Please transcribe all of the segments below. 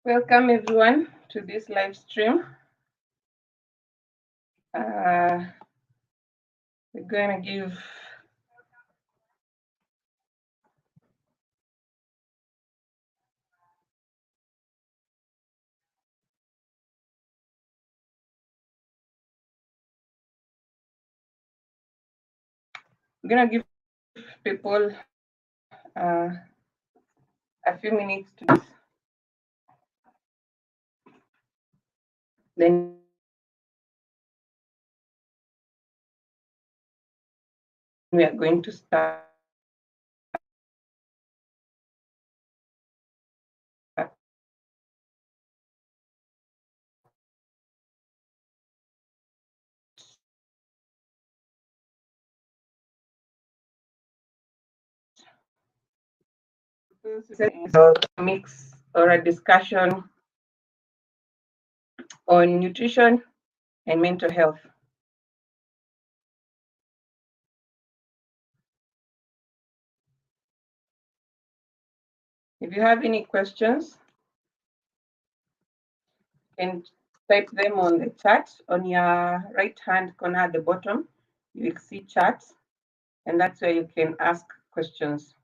Welcome everyone to this live stream. We're going to give people a few minutes to this. Then we are going to start. A mix or a discussion on nutrition and mental health. If you have any questions, you can type them on the chat. On your right hand corner at the bottom, you will see chat, and that's where you can ask questions.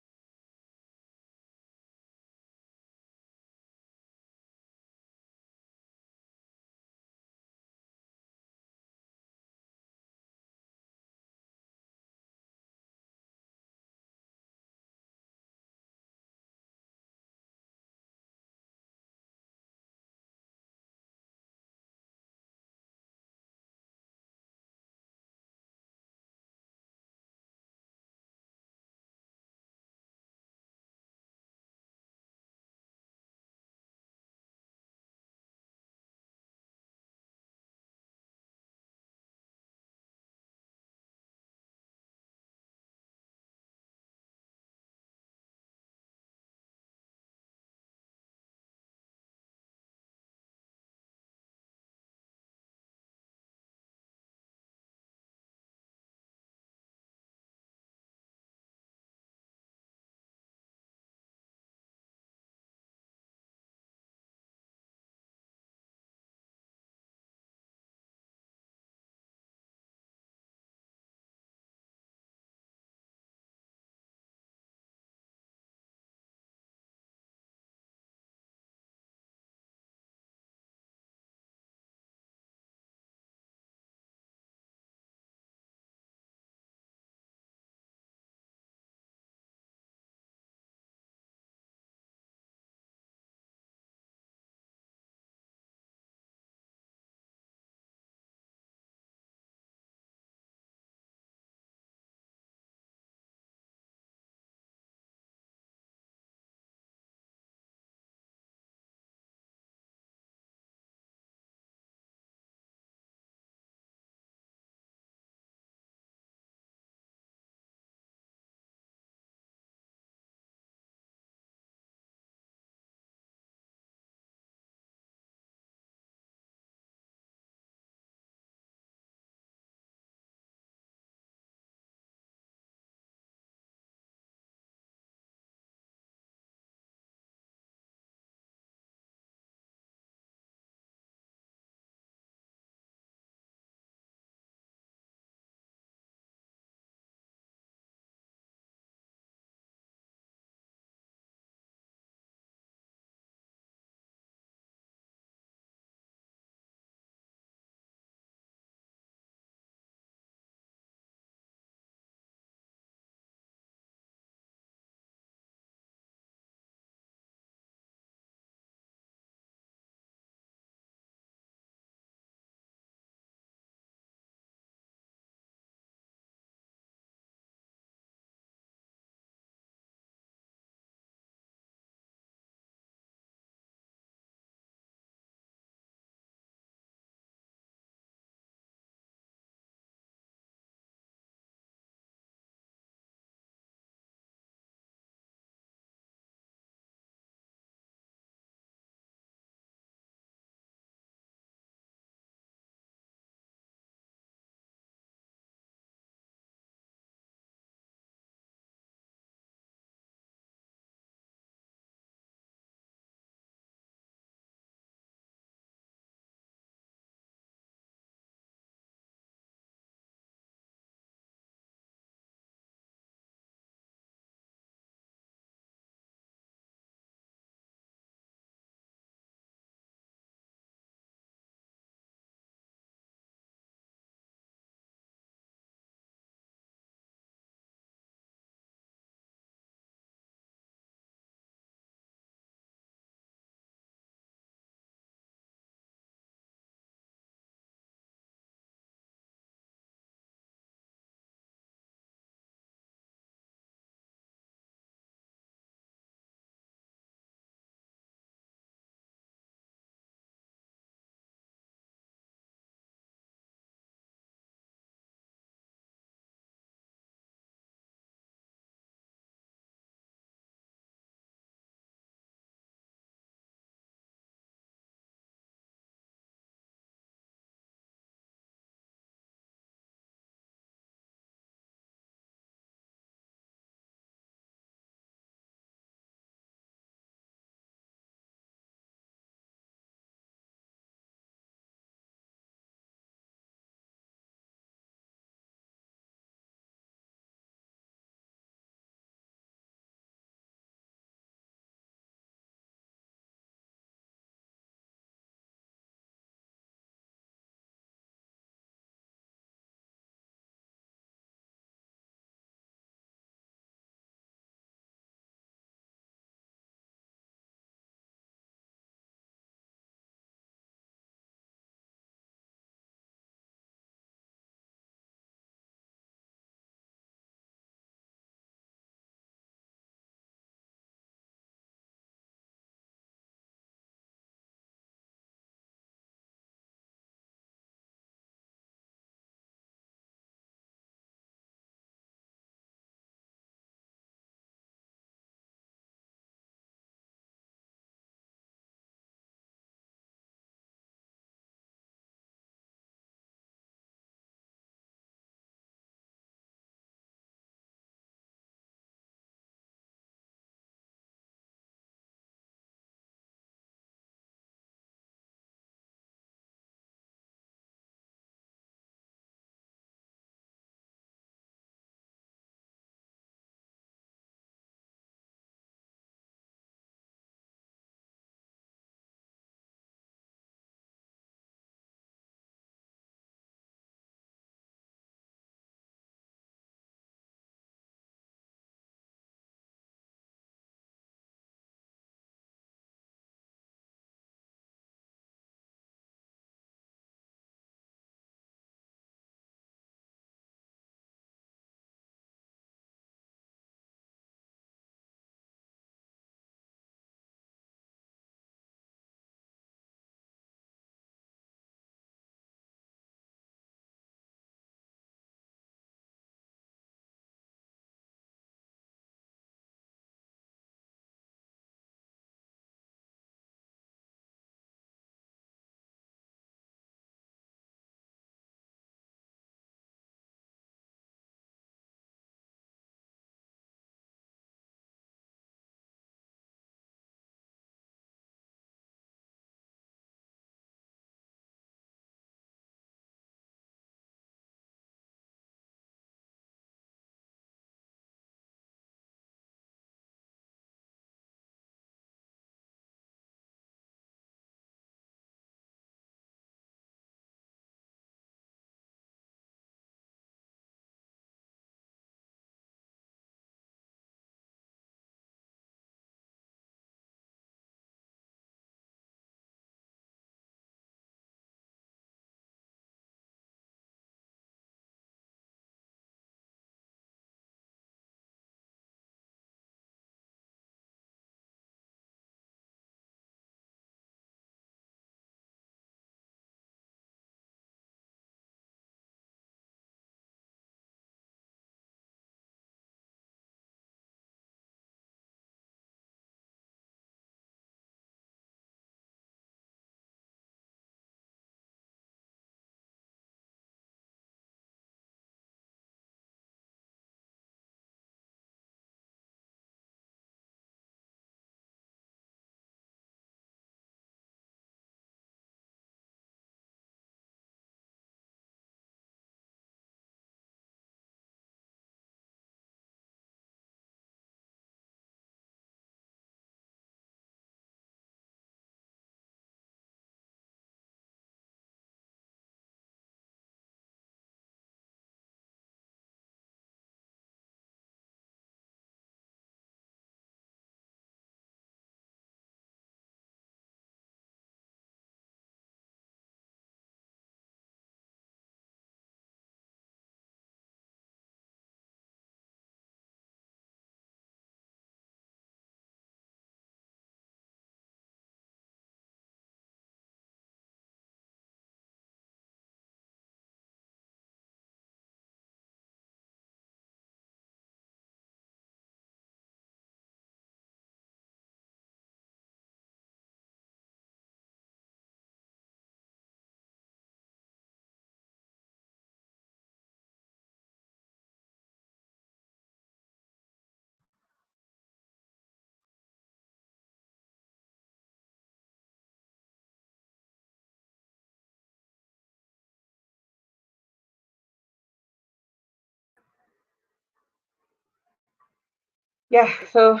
Yeah, so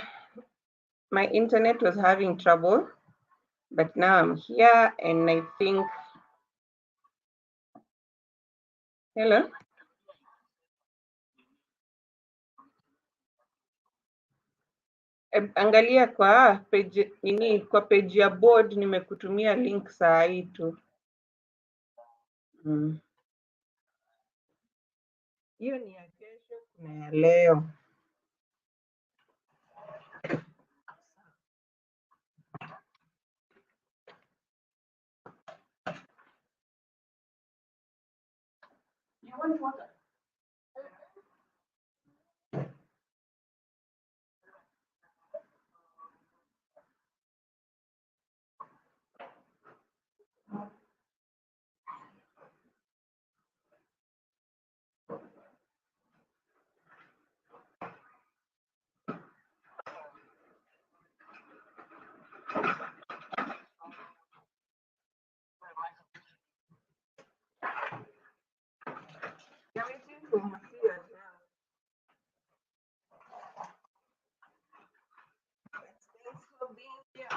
my internet was having trouble, but now I'm here and I think, hello? Angalia kwa page nini, kwa page ya board nimekutumia link saa hii tu. Hiyo ni ya kesho, kuna ya leo. You want water? Yeah, we do for Matthew as well. Thanks for being here.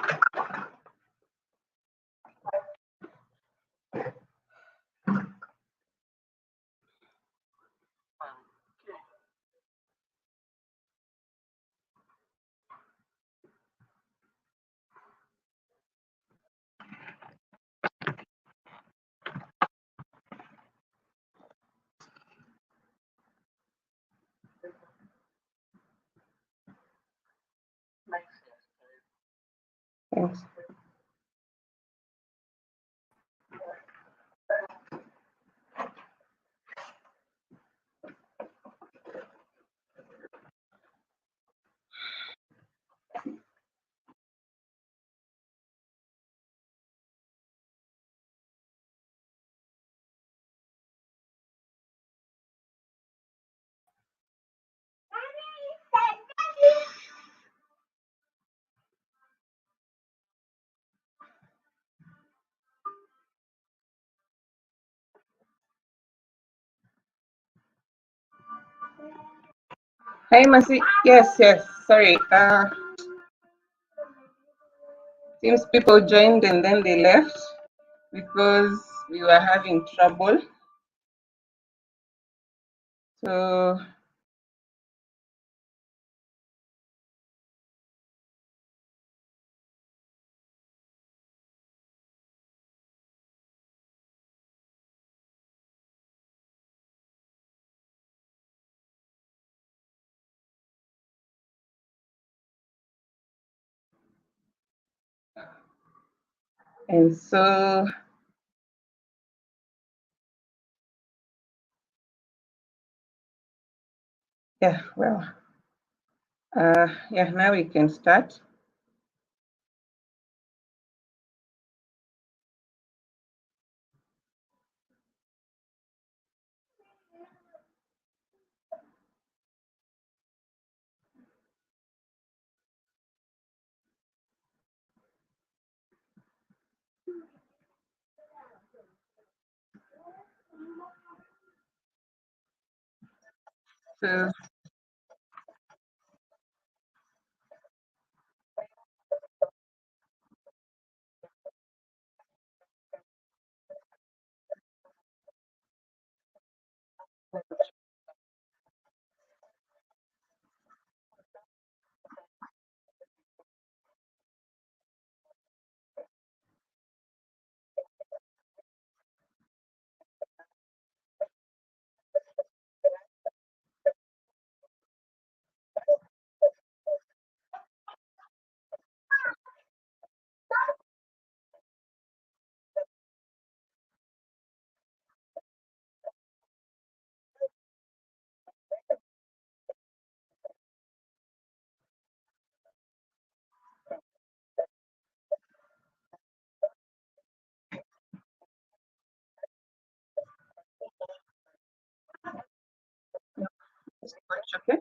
Thanks. Hey, Masi. Yes, yes. Sorry. Seems people joined and then they left because we were having trouble. So and so yeah, well, yeah, now we can start. So okay.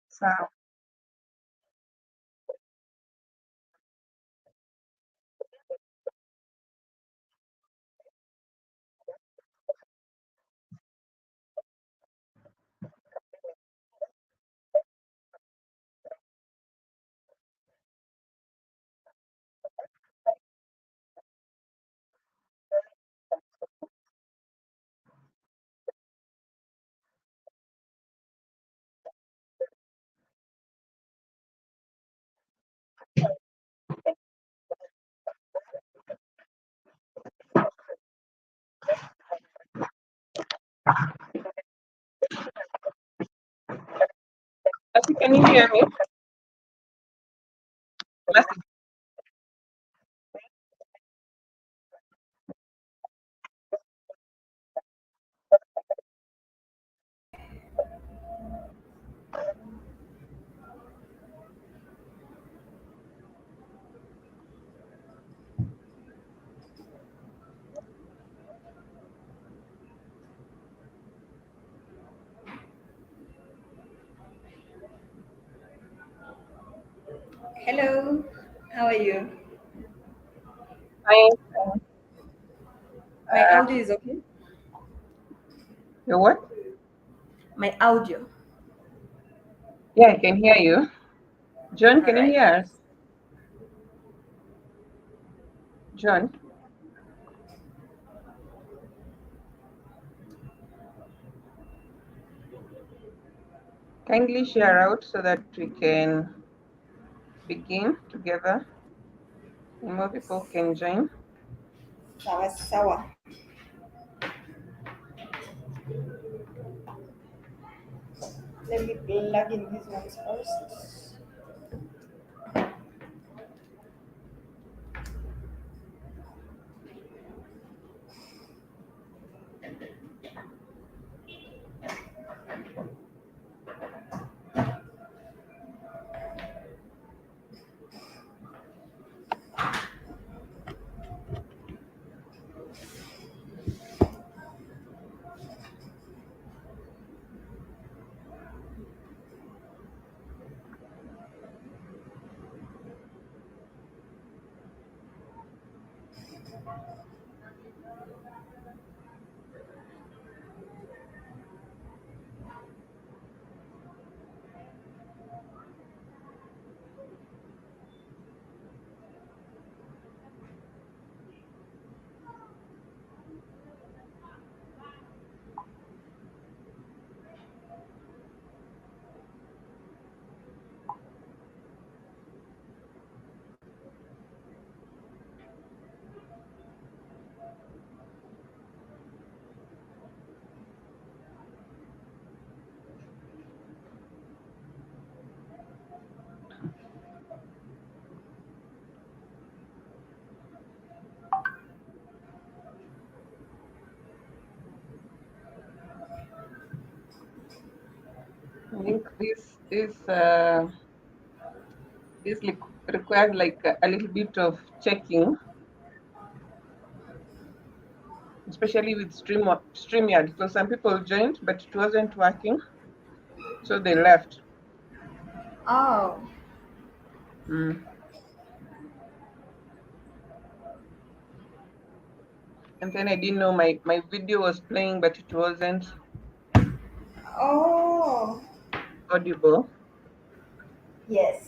Sawa. Lassie, can you hear me? Lassie. Hello, how are you? Hi. My Uh, audio is okay? you what? My audio. Yeah, I can hear you. John, All can you right. hear us? John, kindly share out so that we can begin together and more people can join. Sawa sawa. Let me plug in these ones first. I think requires like a little bit of checking, especially with StreamYard, because some people joined but it wasn't working, so they left. Oh, Mm. And then I didn't know my video was playing, but it wasn't oh, audible. yes.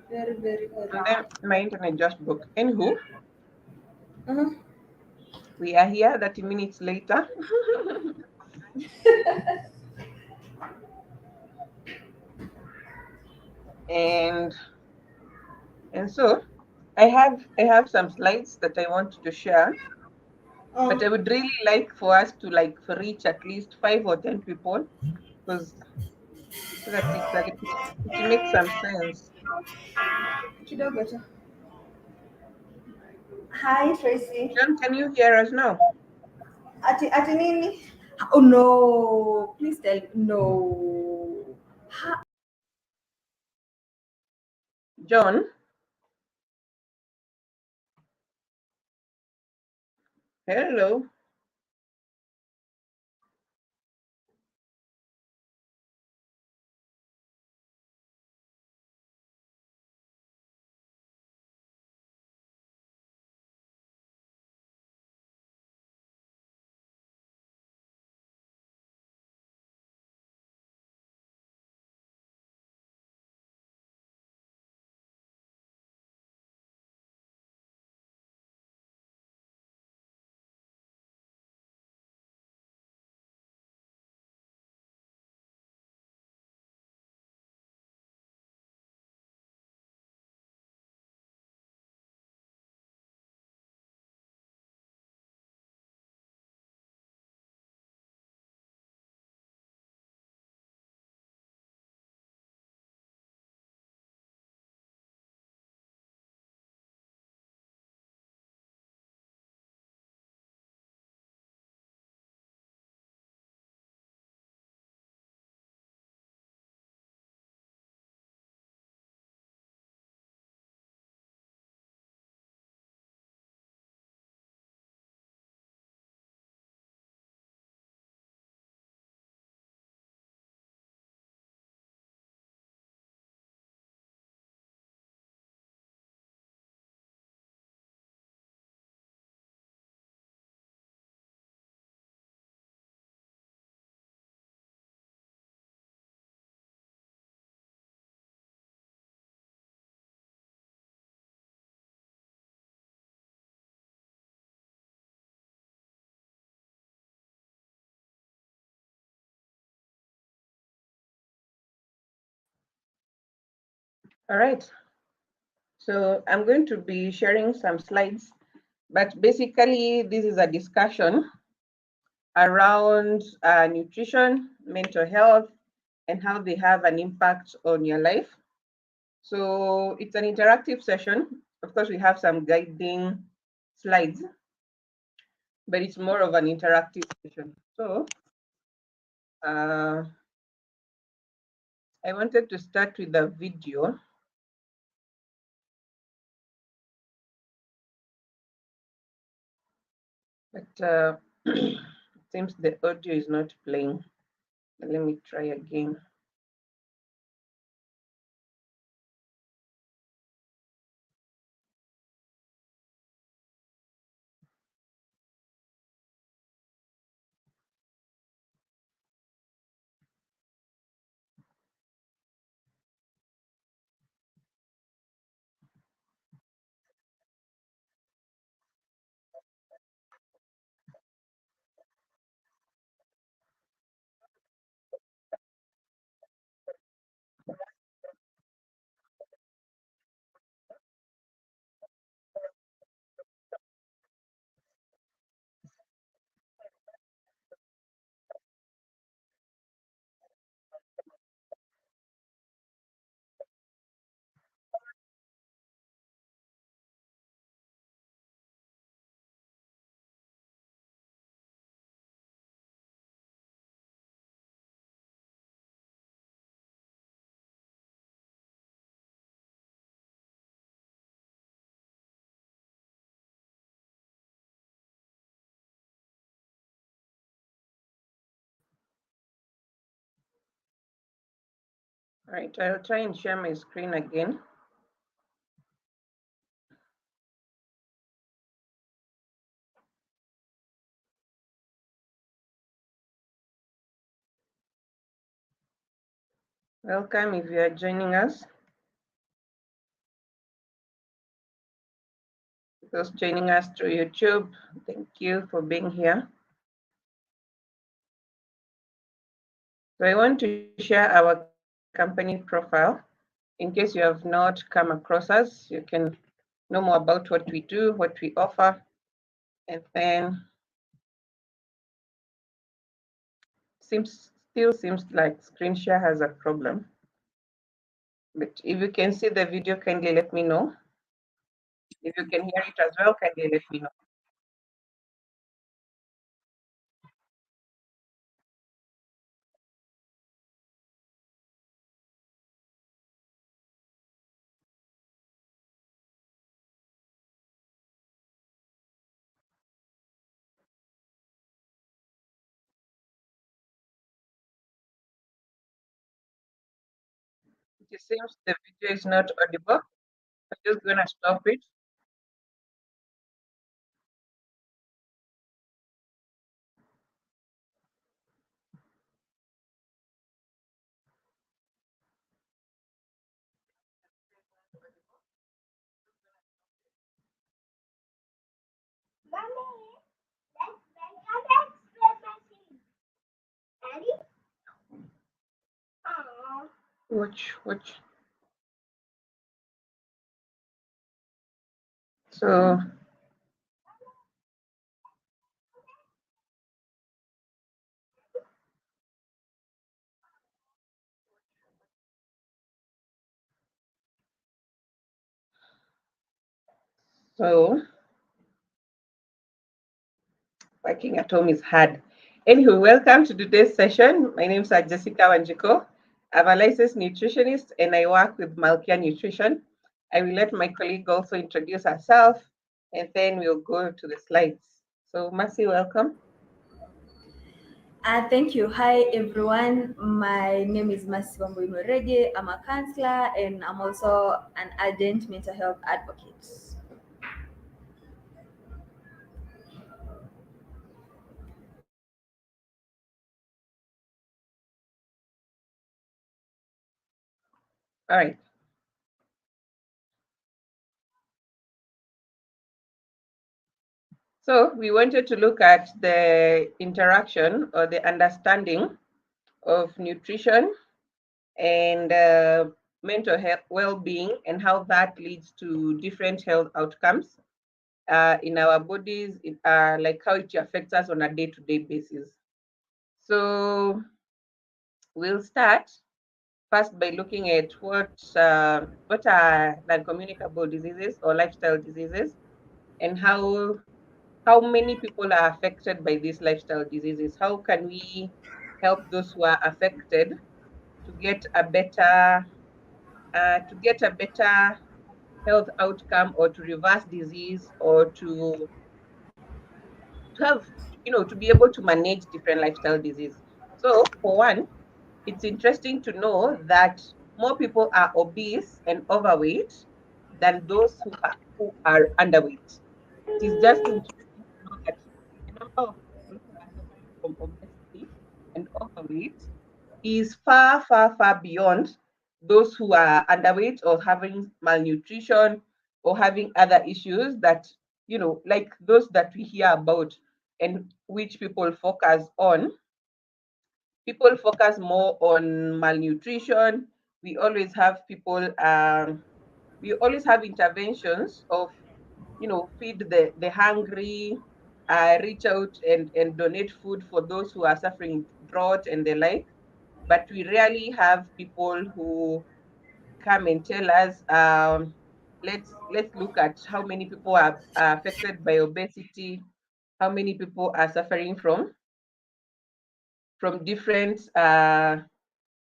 Very, very, very. And then my internet just broke. Anywho, Uh-huh. we are here 30 minutes later. and so I have some slides that I want to share, but I would really like for us to like reach at least 5 or 10 people, because so that it makes some sense. Kidogo tu. Hi, Tracy. John, can you hear us now? Ati nini? Oh no! Please tell no. John, Hello. All right. So I'm going to be sharing some slides, but basically this is a discussion around nutrition, mental health, and how they have an impact on your life. So it's an interactive session. Of course, we have some guiding slides, but it's more of an interactive session. So I wanted to start with a video. But it seems the audio is not playing. Let me try again. All right, I'll try and share my screen again. Welcome if you are joining us. Those joining us through YouTube, thank you for being here. So I want to share our company profile. In case you have not come across us, you can know more about what we do, what we offer, and then still seems like screen share has a problem. But if you can see the video, kindly let me know. If you can hear it as well, kindly let me know. It seems the video is not audible. I'm just gonna stop it. Watch. So so working at home is hard. Anyway, welcome to today's session. My name is Jessica Wanjiku. I'm a licensed nutritionist and I work with Malkia Nutrition. I will let my colleague also introduce herself and then we'll go to the slides. So, Mercy, welcome. Thank you. Hi, everyone. My name is Masibambo Imorege. I'm a counselor and I'm also an ardent mental health advocate. All right. So, we wanted to look at the interaction or the understanding of nutrition and mental health well-being and how that leads to different health outcomes in our bodies, like how it affects us on a day-to-day basis. So we'll start first by looking at what are non-communicable diseases or lifestyle diseases and how many people are affected by these lifestyle diseases. How can we help those who are affected to get a better health outcome or to reverse disease or to have to be able to manage different lifestyle disease. So for one, it's interesting to know that more people are obese and overweight than those who are underweight. It is just interesting to know that the number of people who are suffering from obesity and overweight is far, far, far beyond those who are underweight or having malnutrition or having other issues that, like those that we hear about and which people focus on. People focus more on malnutrition. We always have we always have interventions of, feed the hungry, reach out and donate food for those who are suffering drought and the like, but we rarely have people who come and tell us, let's look at how many people are affected by obesity, how many people are suffering from different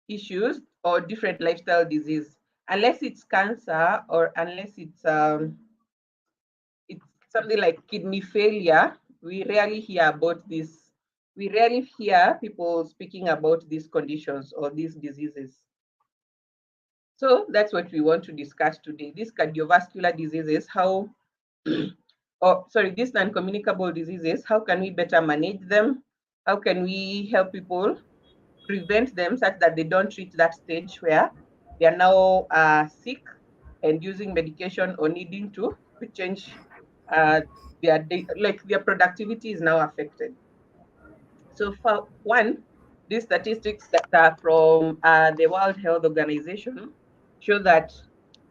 issues or different lifestyle disease, unless it's cancer or unless it's something like kidney failure. We rarely hear about this. We rarely hear people speaking about these conditions or these diseases. So that's what we want to discuss today. These cardiovascular diseases, these non-communicable diseases, how can we better manage them? How can we help people prevent them such that they don't reach that stage where they are now sick and using medication or needing to change their productivity is now affected. So for one, these statistics that are from the World Health Organization show that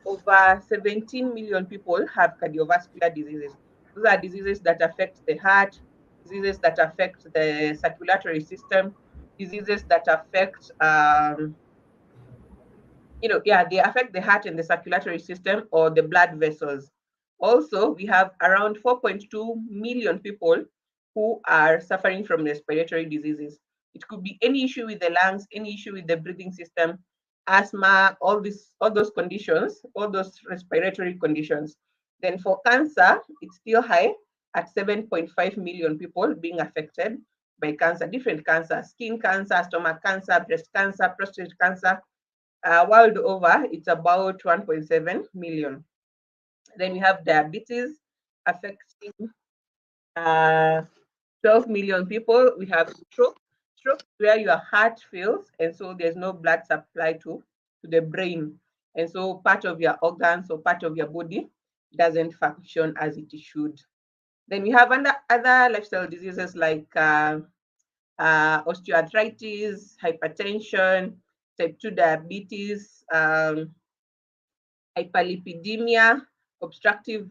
over 17 million people have cardiovascular diseases. Those are diseases that affect the heart, diseases that affect the circulatory system, diseases that affect they affect the heart and the circulatory system or the blood vessels. Also, we have around 4.2 million people who are suffering from respiratory diseases. It could be any issue with the lungs, any issue with the breathing system, asthma, all those conditions, all those respiratory conditions. Then for cancer, it's still high at 7.5 million people being affected by cancer, different cancers, skin cancer, stomach cancer, breast cancer, prostate cancer, World over, it's about 1.7 million. Then we have diabetes affecting uh, 12 million people. We have stroke. Stroke where your heart fails, and so there's no blood supply to the brain. And so part of your organs or part of your body doesn't function as it should. Then we have other lifestyle diseases like osteoarthritis, hypertension, type 2 diabetes, hyperlipidemia, obstructive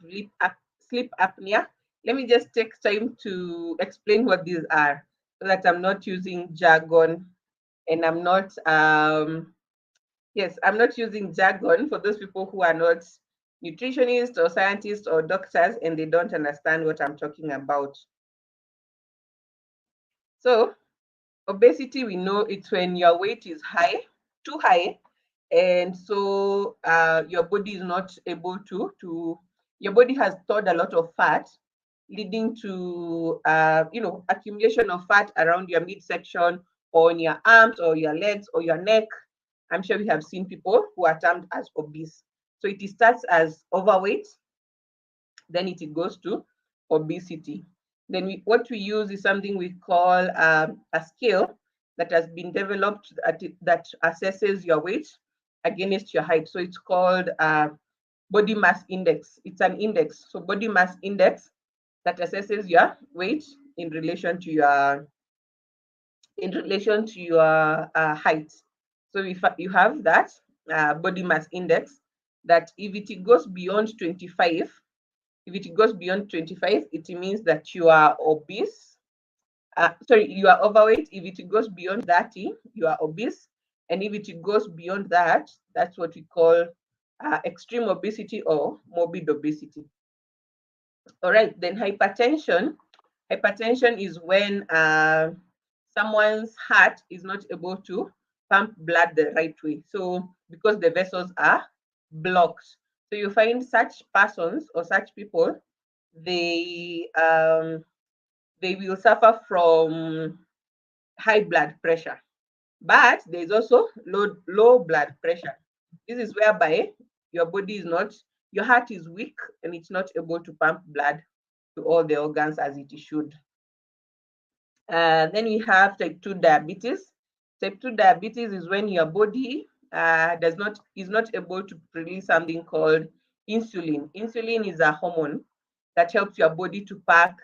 sleep apnea. Let me just take time to explain what these are so that I'm not using jargon and I'm not, I'm not using jargon for those people who are not nutritionists or scientists or doctors and they don't understand what I'm talking about. So obesity, we know it's when your weight is high, too high, and so your body is not able your body has stored a lot of fat, leading to accumulation of fat around your midsection or on your arms or your legs or your neck. I'm sure we have seen people who are termed as obese. So it starts as overweight, then it goes to obesity. Then what we use is something we call a scale that has been developed that assesses your weight against your height. So it's called body mass index. It's an index. So body mass index that assesses your weight in relation to your height. So if you have that body mass index, that if it goes beyond 25, it means that you are obese. You are overweight. If it goes beyond 30, you are obese. And if it goes beyond that, that's what we call extreme obesity or morbid obesity. All right, then hypertension. Hypertension is when someone's heart is not able to pump blood the right way. So because the vessels are blocked. So you find such persons or such people, they will suffer from high blood pressure. But there's also low blood pressure. This is whereby your body is not, your heart is weak and it's not able to pump blood to all the organs as it should. Then we have type 2 diabetes. Type 2 diabetes is when your body is not able to release something called insulin. Insulin is a hormone that helps your body to pack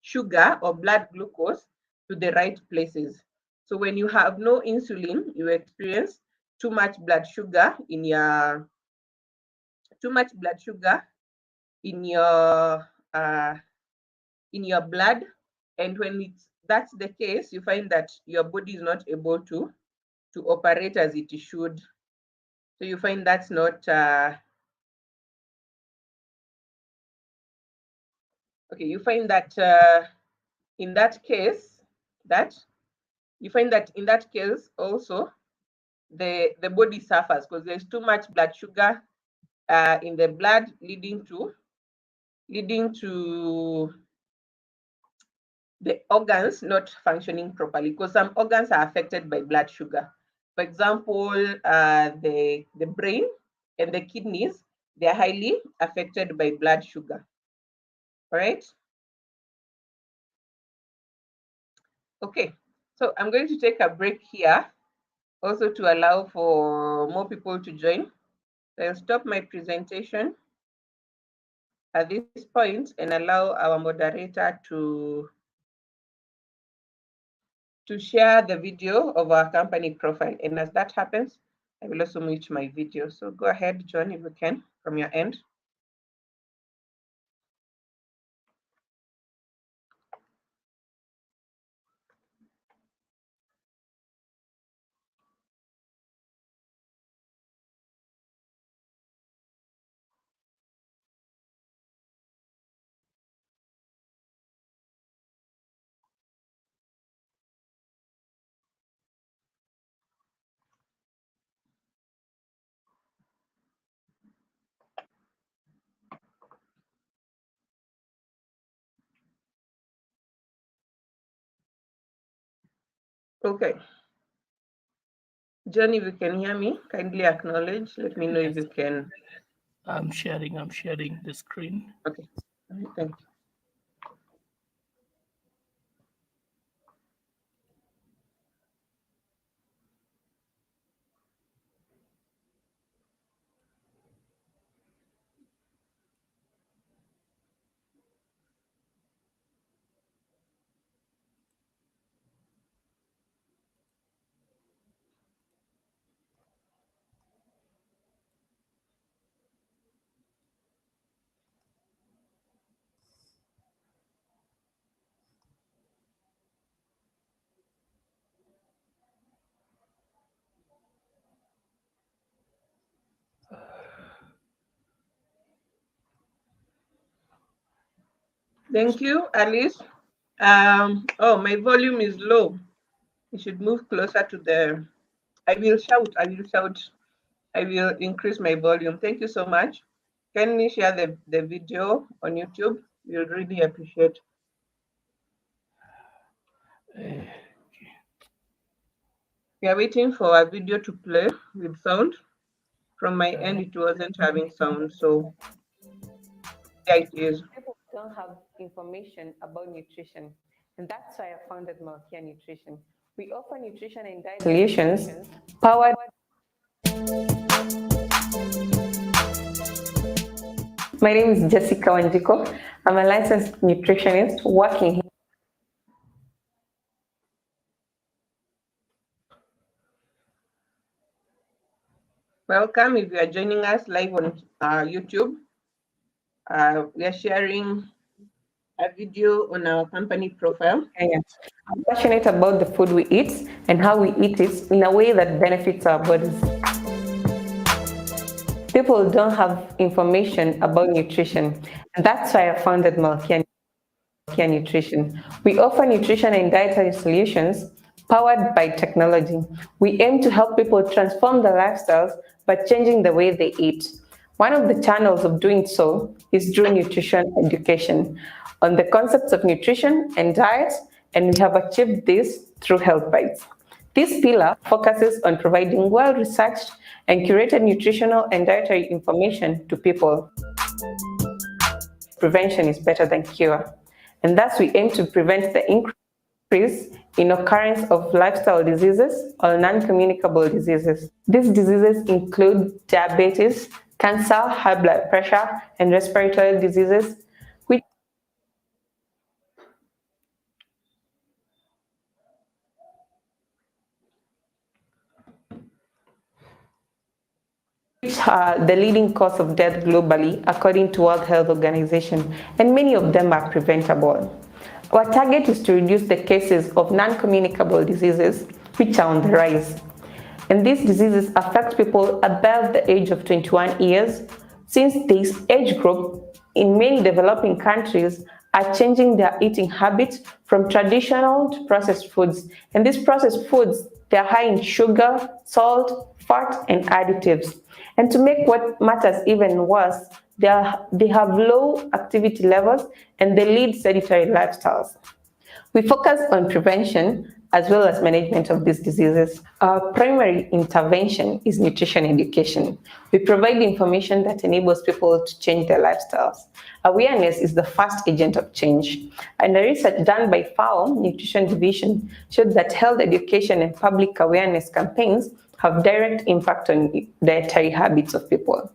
sugar or blood glucose to the right places. So when you have no insulin, you experience too much blood sugar in your uh, in your blood, and when that's the case, you find that your body is not able to operate as it should. So you find that's not okay. You find that in that case, also the body suffers because there's too much blood sugar in the blood, leading to the organs not functioning properly, because some organs are affected by blood sugar. For example, the brain and the kidneys, they are highly affected by blood sugar. All right. Okay, so I'm going to take a break here also to allow for more people to join. I'll stop my presentation at this point and allow our moderator to share the video of our company profile. And as that happens, I will also mute my video. So go ahead, John, if you can, from your end. Okay. Johnny, if you can hear me, kindly acknowledge. Let me know if Yes, you can. I'm sharing the screen. Okay. All right, thank you. Thank you, Alice. Oh, my volume is low. You should move closer to the. I will shout. I will shout. I will increase my volume. Thank you so much. Can you share the video on YouTube? We'll really appreciate. We are waiting for our video to play with sound. From my end, it wasn't having sound, so there it is. People don't have information about nutrition, and that's why I founded Malkia Nutrition. We offer nutrition and diet solutions powered. My name is Jessica Wanjiku. I'm a licensed nutritionist working here. Welcome if you are joining us live on YouTube. We are sharing a video on our company profile. Kenya. I'm passionate about the food we eat and how we eat it in a way that benefits our bodies. People don't have information about nutrition, and that's why I founded Malkia Nutrition. We offer nutrition and dietary solutions powered by technology. We aim to help people transform their lifestyles by changing the way they eat. One of the channels of doing so is through nutrition education on the concepts of nutrition and diet, and we have achieved this through Health Bites. This pillar focuses on providing well researched and curated nutritional and dietary information to people. Prevention is better than cure, and thus we aim to prevent the increase in occurrence of lifestyle diseases or non-communicable diseases. These diseases include diabetes, cancer, high blood pressure, and respiratory diseases, which are the leading cause of death globally, according to World Health Organization, and many of them are preventable. Our target is to reduce the cases of non-communicable diseases, which are on the rise. And these diseases affect people above the age of 21 years, since this age group in many developing countries are changing their eating habits from traditional to processed foods. And these processed foods, they're high in sugar, salt, fat, and additives. And to make what matters even worse, they have low activity levels and they lead sedentary lifestyles. We focus on prevention as well as management of these diseases. Our primary intervention is nutrition education. We provide information that enables people to change their lifestyles. Awareness is the first agent of change. And the research done by FAO Nutrition Division showed that health education and public awareness campaigns have direct impact on dietary habits of people.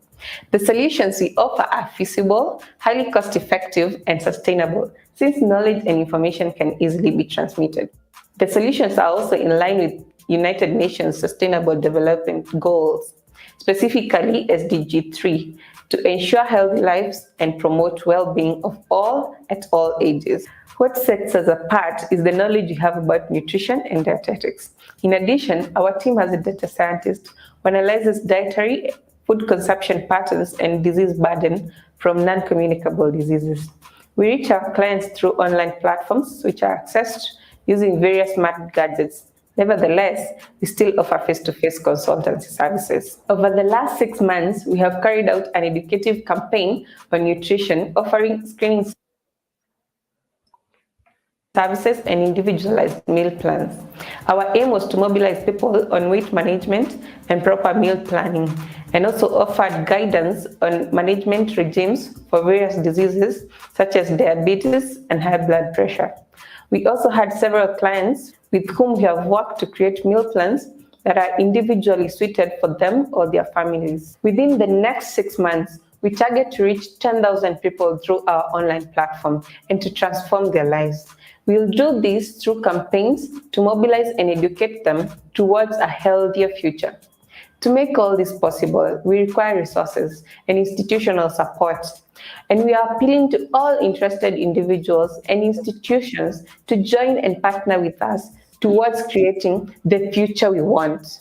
The solutions we offer are feasible, highly cost effective, and sustainable, since knowledge and information can easily be transmitted. The solutions are also in line with United Nations Sustainable Development Goals, specifically SDG 3, to ensure healthy lives and promote well-being of all at all ages. What sets us apart is the knowledge we have about nutrition and dietetics. In addition, our team has a data scientist who analyzes dietary, food consumption patterns, and disease burden from non-communicable diseases. We reach our clients through online platforms, which are accessed using various smart gadgets. Nevertheless, we still offer face-to-face consultancy services. Over the last 6 months, we have carried out an educative campaign on nutrition, offering screening services and individualized meal plans. Our aim was to mobilize people on weight management and proper meal planning, and also offered guidance on management regimes for various diseases such as diabetes and high blood pressure. We also had several clients with whom we have worked to create meal plans that are individually suited for them or their families. Within the next 6 months, we target to reach 10,000 people through our online platform and to transform their lives. We'll do this through campaigns to mobilize and educate them towards a healthier future. To make all this possible, we require resources and institutional support. And we are appealing to all interested individuals and institutions to join and partner with us towards creating the future we want.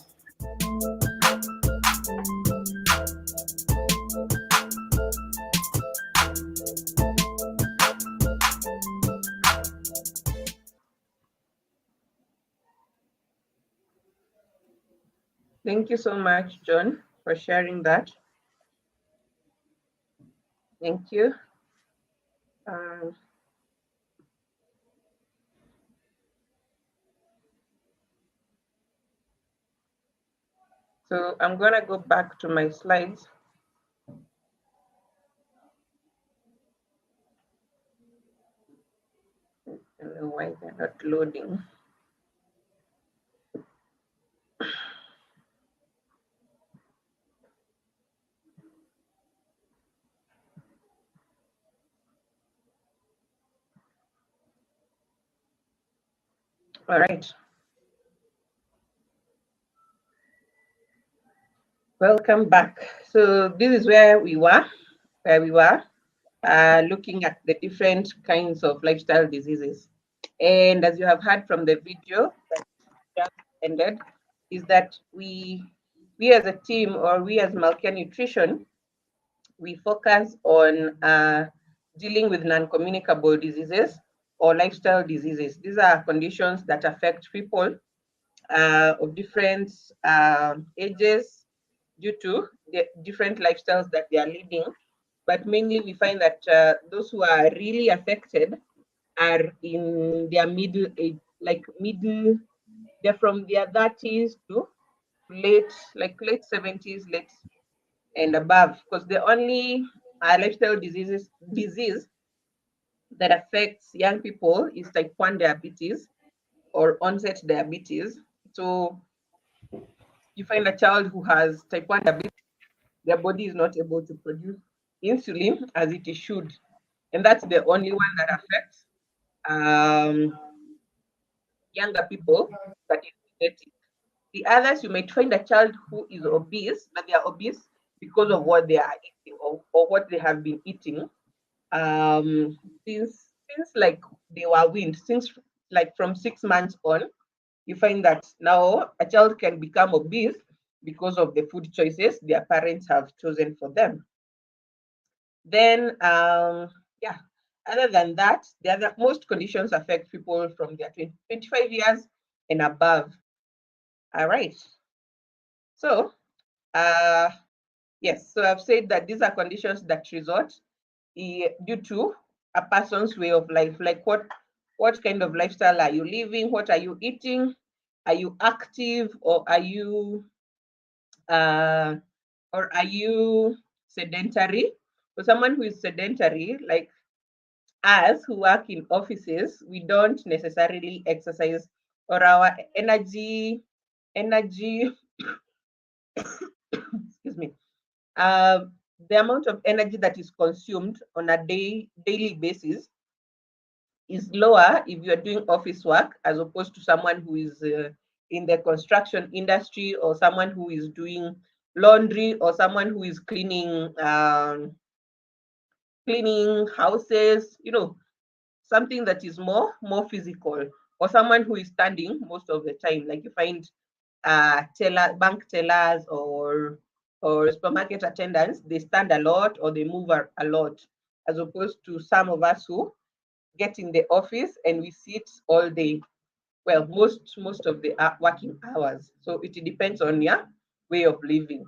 Thank you so much, John, for sharing that. Thank you. So I'm going to go back to my slides. I don't know why they're not loading. All right. Welcome back. So this is where we were, looking at the different kinds of lifestyle diseases. And as you have heard from the video that just ended, is that we as a team, or we as Malkia Nutrition, we focus on dealing with non-communicable diseases or lifestyle diseases. These are conditions that affect people of different ages due to the different lifestyles that they are leading. But mainly we find that those who are really affected are in their middle age, they're from their 30s to late 70s, late and above, because the only lifestyle disease that affects young people is type 1 diabetes or onset diabetes. So you find a child who has type 1 diabetes, their body is not able to produce insulin as it should. And that's the only one that affects younger people, that is genetic. The others, you might find a child who is obese, but they are obese because of what they are eating, or what they have been eating since like they were weaned, since like from 6 months on. You find that now a child can become obese because of the food choices their parents have chosen for them. Then, yeah, other than that, most conditions affect people from their 25 years and above. All right. So, yes, so I've said that these are conditions that result due to a person's way of life, like what kind of lifestyle are you living? What are you eating? Are you active, or are you sedentary? For someone who is sedentary, like us who work in offices, we don't necessarily exercise, or our energy excuse me, the amount of energy that is consumed on a daily basis is lower if you're doing office work, as opposed to someone who is in the construction industry, or someone who is doing laundry, or someone who is cleaning houses, something that is more physical, or someone who is standing most of the time. Like you find bank tellers or supermarket attendants, they stand a lot or they move a lot, as opposed to some of us who get in the office and we sit all day. Well, most of the working hours. So it depends on your way of living.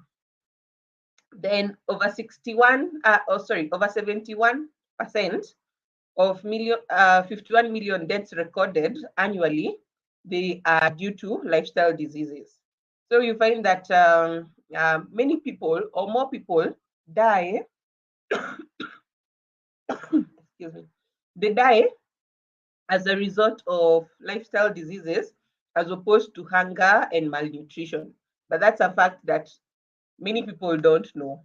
Then over 71%, of 51 million deaths recorded annually, they are due to lifestyle diseases. So you find that many people or more people die, excuse me, they die as a result of lifestyle diseases as opposed to hunger and malnutrition. But that's a fact that many people don't know.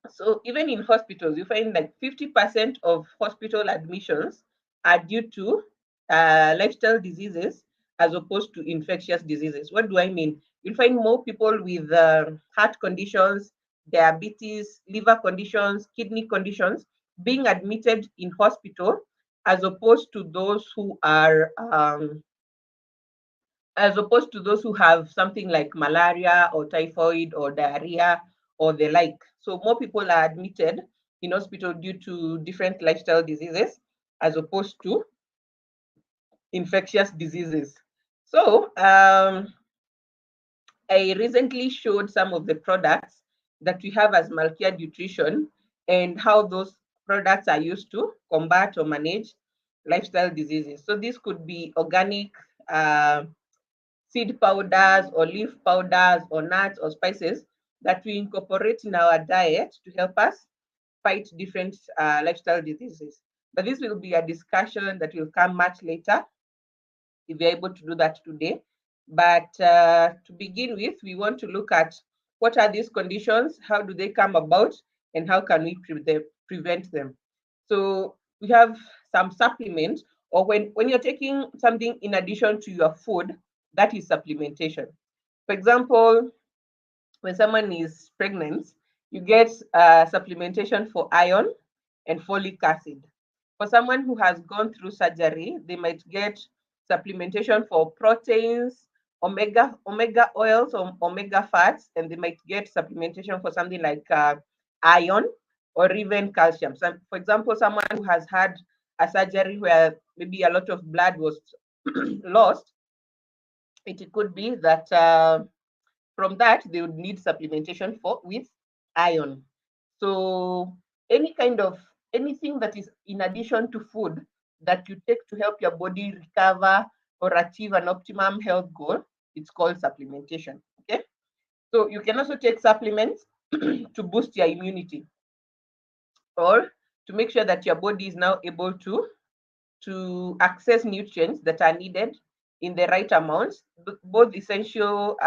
So even in hospitals, you find like 50% of hospital admissions are due to lifestyle diseases as opposed to infectious diseases. What do I mean? You'll find more people with heart conditions, diabetes, liver conditions, kidney conditions being admitted in hospital as opposed to those who are as opposed to those who have something like malaria or typhoid or diarrhea or the like. So more people are admitted in hospital due to different lifestyle diseases as opposed to infectious diseases. So I recently showed some of the products that we have as Malkia Nutrition and how those products are used to combat or manage lifestyle diseases. So this could be organic seed powders or leaf powders or nuts or spices that we incorporate in our diet to help us fight different lifestyle diseases. But this will be a discussion that will come much later if you're able to do that today. But to begin with, we want to look at what are these conditions, how do they come about, and how can we prevent them. So we have some supplements, or when you're taking something in addition to your food, that is supplementation. For example, when someone is pregnant, you get supplementation for iron and folic acid. For someone who has gone through surgery, they might get supplementation for proteins, omega oils or omega fats, and they might get supplementation for something like iron or even calcium. So, for example, someone who has had a surgery where maybe a lot of blood was lost, it could be that from that they would need supplementation for with iron. So anything that is in addition to food that you take to help your body recover or achieve an optimum health goal, it's called supplementation. Okay, so you can also take supplements to boost your immunity or to make sure that your body is now able to access nutrients that are needed in the right amounts, both essential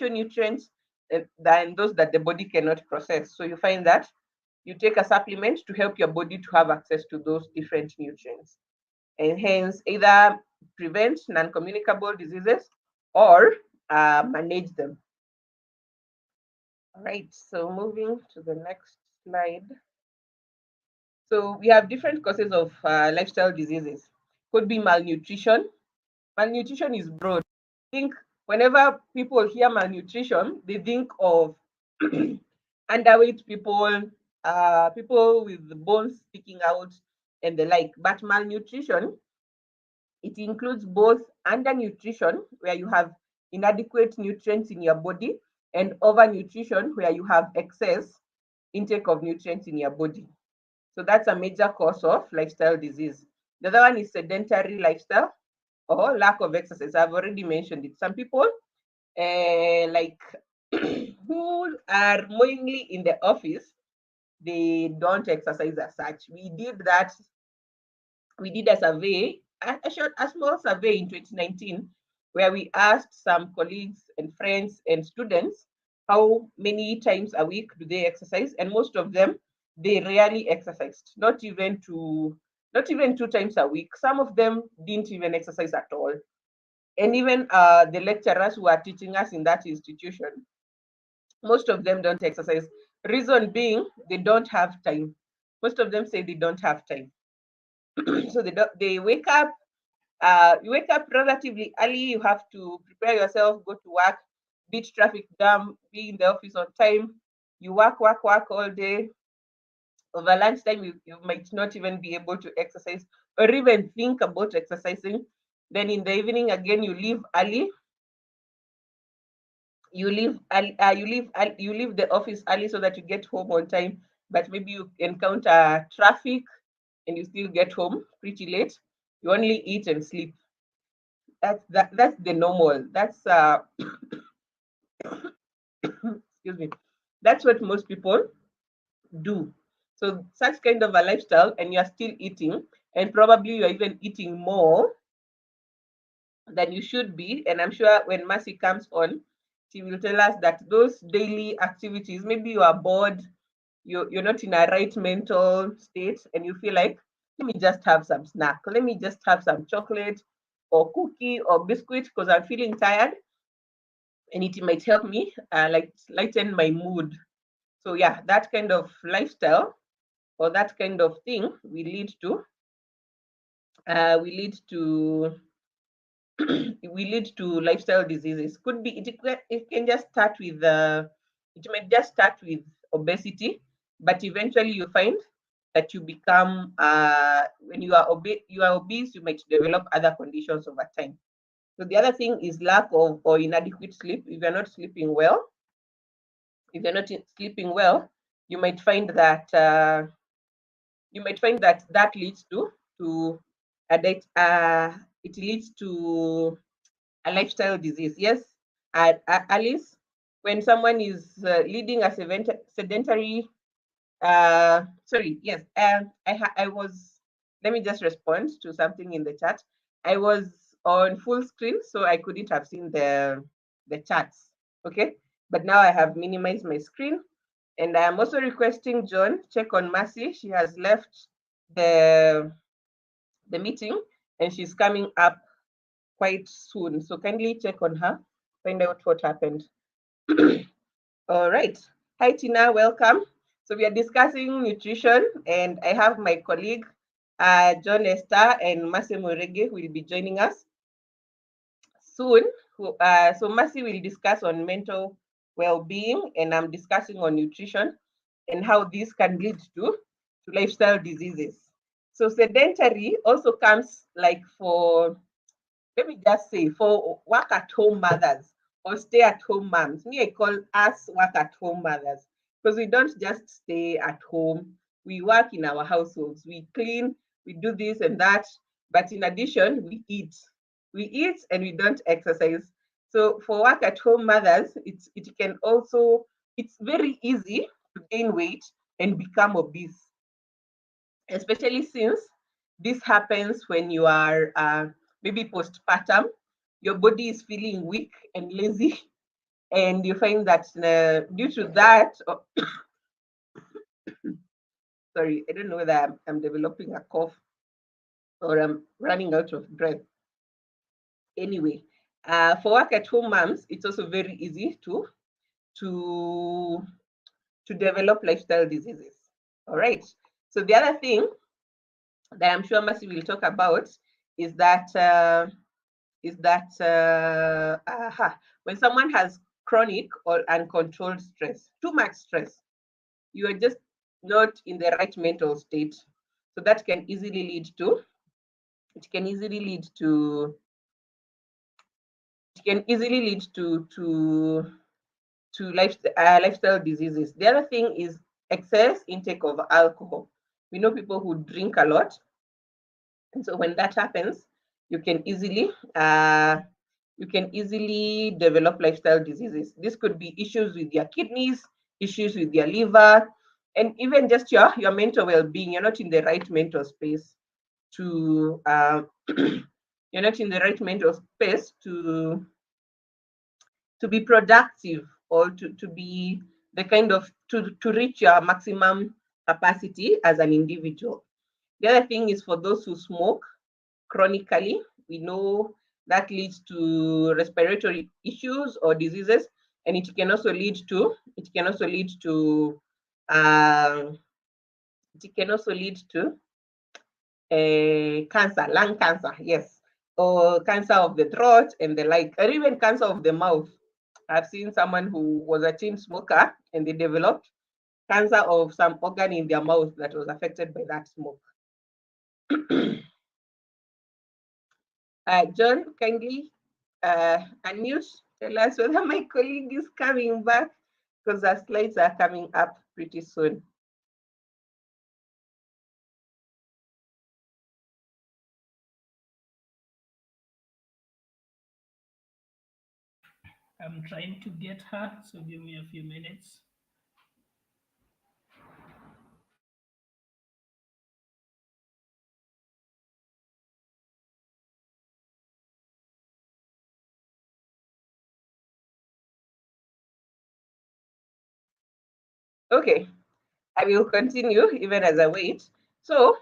nutrients and those that the body cannot process. So you find that you take a supplement to help your body to have access to those different nutrients, and hence either prevent non-communicable diseases or manage them. All right, so moving to the next slide. So we have different causes of lifestyle diseases. Could be malnutrition. Malnutrition is broad. I think whenever people hear malnutrition, they think of underweight people, people with the bones sticking out, and the like. But malnutrition, it includes both undernutrition, where you have inadequate nutrients in your body, and overnutrition, where you have excess intake of nutrients in your body. So that's a major cause of lifestyle disease. The other one is sedentary lifestyle or lack of exercise. I've already mentioned it. Some people like who are mainly in the office, they don't exercise as such. We did a survey, a small survey in 2019, where we asked some colleagues and friends and students how many times a week do they exercise, and most of them, they rarely exercised, not even 2 times a week. Some of them didn't even exercise at all. And even the lecturers who are teaching us in that institution, most of them don't exercise. Reason being, they don't have time. Most of them say they don't have time. So they wake up. You wake up relatively early. You have to prepare yourself, go to work, beat traffic jam, be in the office on time. You work all day. Over lunchtime, you might not even be able to exercise or even think about exercising. Then in the evening again, you leave early. You leave the office early so that you get home on time. But maybe you encounter traffic and you still get home pretty late. You only eat and sleep. That's the normal. That's excuse me. That's what most people do. So such kind of a lifestyle, and you're still eating, and probably you're even eating more than you should be. And I'm sure when Mercy comes on, she will tell us that those daily activities, maybe you are bored, you're not in a right mental state, and you feel like, let me just have some snack, let me just have some chocolate or cookie or biscuit because I'm feeling tired, and it might help me like lighten my mood. So yeah, that kind of lifestyle or that kind of thing will lead to we lead to lifestyle diseases. Could be it can just start with it might just start with obesity, but eventually you find that you become when you are obese, you might develop other conditions over time. So the other thing is lack of or inadequate sleep. If you're not sleeping well, you might find that that leads to a it leads to a lifestyle disease. Yes, Alice, when someone is leading a sedentary, sorry, yes, I was, let me just respond to something in the chat. I was on full screen, so I couldn't have seen the chats. Okay, but now I have minimized my screen, and I am also requesting John check on Mercy. She has left the meeting, and she's coming up quite soon. So kindly check on her, find out what happened. All right. Hi, Tina. Welcome. So we are discussing nutrition, and I have my colleague, John Esther and Mercy Morege, who will be joining us soon. So Mercy will discuss on mental well-being, and I'm discussing on nutrition and how this can lead to lifestyle diseases. So sedentary also comes like for, let me just say, for work at home mothers or stay at home moms. Me, I call us work at home mothers because we don't just stay at home. We work in our households. We clean, we do this and that. But in addition, we eat. We eat and we don't exercise. So for work at home mothers, it's very easy to gain weight and become obese, especially since this happens when you are maybe postpartum, your body is feeling weak and lazy, and you find that due to that, sorry, I don't know whether I'm developing a cough or I'm running out of breath. Anyway, for work at home moms, it's also very easy to develop lifestyle diseases. All right. So the other thing that I'm sure Mercy will talk about is that when someone has chronic or uncontrolled stress, too much stress, you are just not in the right mental state. So that can easily lead to lifestyle diseases. The other thing is excess intake of alcohol. We know people who drink a lot, and so when that happens, you can easily develop lifestyle diseases. This could be issues with your kidneys, issues with your liver, and even just your mental well-being. You're not in the right mental space to you're not in the right mental space to be productive or to be the kind of to reach your maximum capacity as an individual. The other thing is for those who smoke chronically, we know that leads to respiratory issues or diseases, and it can also lead to cancer, lung cancer, yes, or cancer of the throat and the like, or even cancer of the mouth. I've seen someone who was a chain smoker and they developed cancer of some organ in their mouth that was affected by that smoke. John, kindly unmute, tell us whether my colleague is coming back, because our slides are coming up pretty soon. I'm trying to get her, so give me a few minutes. Okay, I will continue even as I wait. So,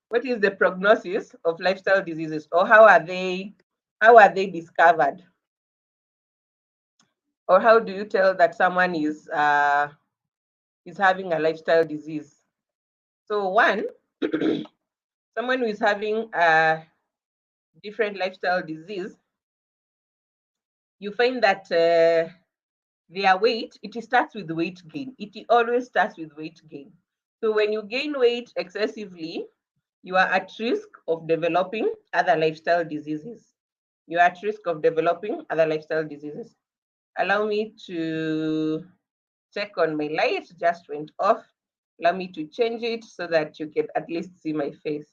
what is the prognosis of lifestyle diseases, or how are they discovered, or how do you tell that someone is having a lifestyle disease? So, one, someone who is having a different lifestyle disease, you find that their weight, it starts with weight gain. It always starts with weight gain. So when you gain weight excessively, you are at risk of developing other lifestyle diseases. You are at risk of developing other lifestyle diseases. Allow me to check on my light, just went off. Allow me to change it so that you can at least see my face.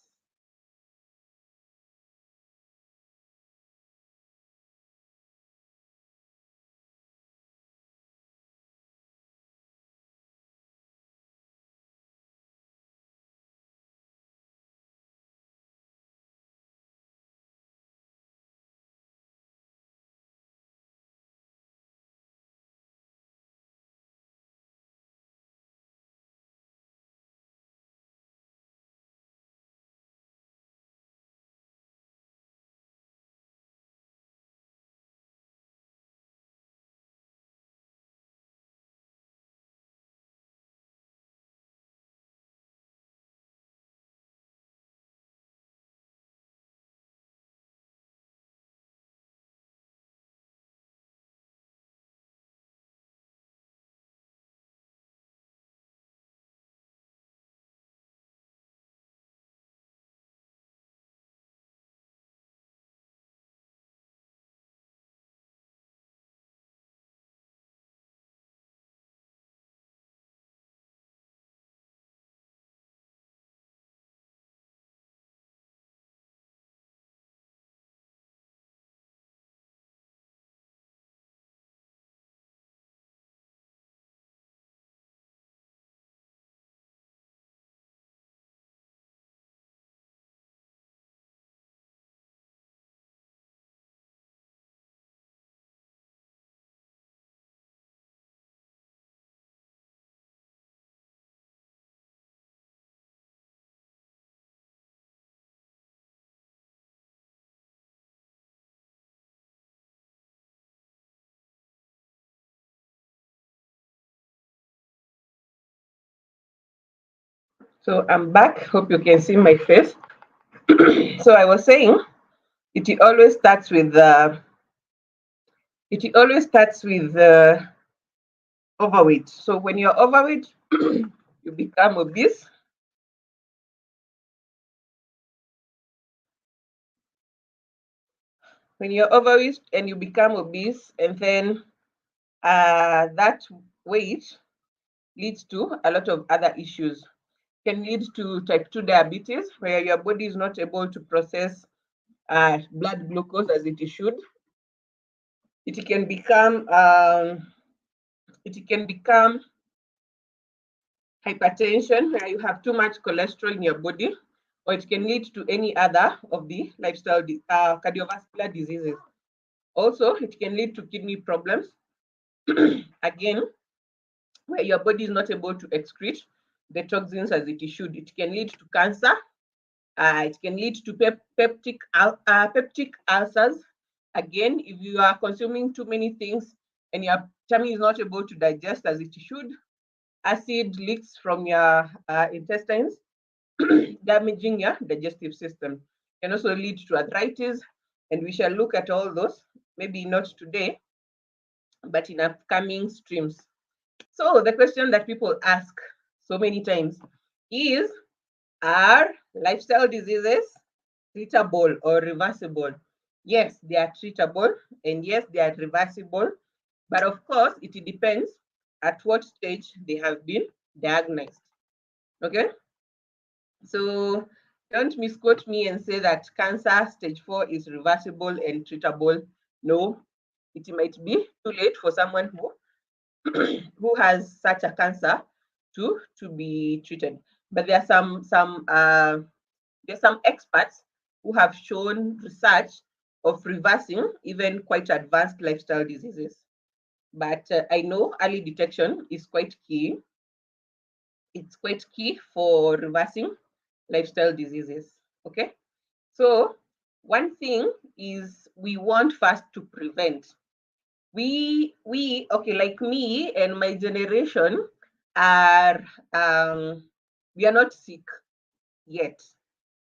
So I'm back. Hope you can see my face. So I was saying, it always starts with overweight. So when you're overweight, you become obese. When you're overweight and you become obese, and then that weight leads to a lot of other issues. Can lead to type 2 diabetes, where your body is not able to process blood glucose as it should. It can become hypertension, where you have too much cholesterol in your body, or it can lead to any other of the lifestyle cardiovascular diseases. Also, it can lead to kidney problems. Again, where your body is not able to excrete the toxins as it should. It can lead to cancer. It can lead to peptic ulcers. Again, if you are consuming too many things and your tummy is not able to digest as it should, acid leaks from your intestines, damaging your digestive system. Can also lead to arthritis, and we shall look at all those, maybe not today, but in upcoming streams. So the question that people ask so many times is, are lifestyle diseases treatable or reversible? Yes, they are treatable, and yes, they are reversible. But of course, it depends at what stage they have been diagnosed. Okay? So don't misquote me and say that cancer stage 4 is reversible and treatable. No, it might be too late for someone who has such a cancer to be treated. But there are some experts who have shown research of reversing even quite advanced lifestyle diseases. But I know early detection is quite key. It's quite key for reversing lifestyle diseases. Okay, so one thing is we want first to prevent. We okay, like me and my generation are we are not sick yet.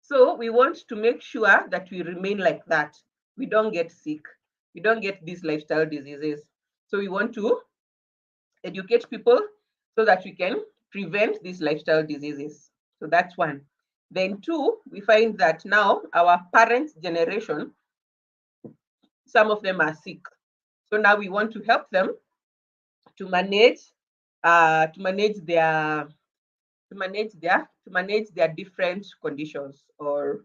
So we want to make sure that we remain like that. We don't get sick. We don't get these lifestyle diseases. So we want to educate people so that we can prevent these lifestyle diseases. So that's one. Then two, we find that now our parents' generation, some of them are sick. So now we want to help them to manage their different conditions or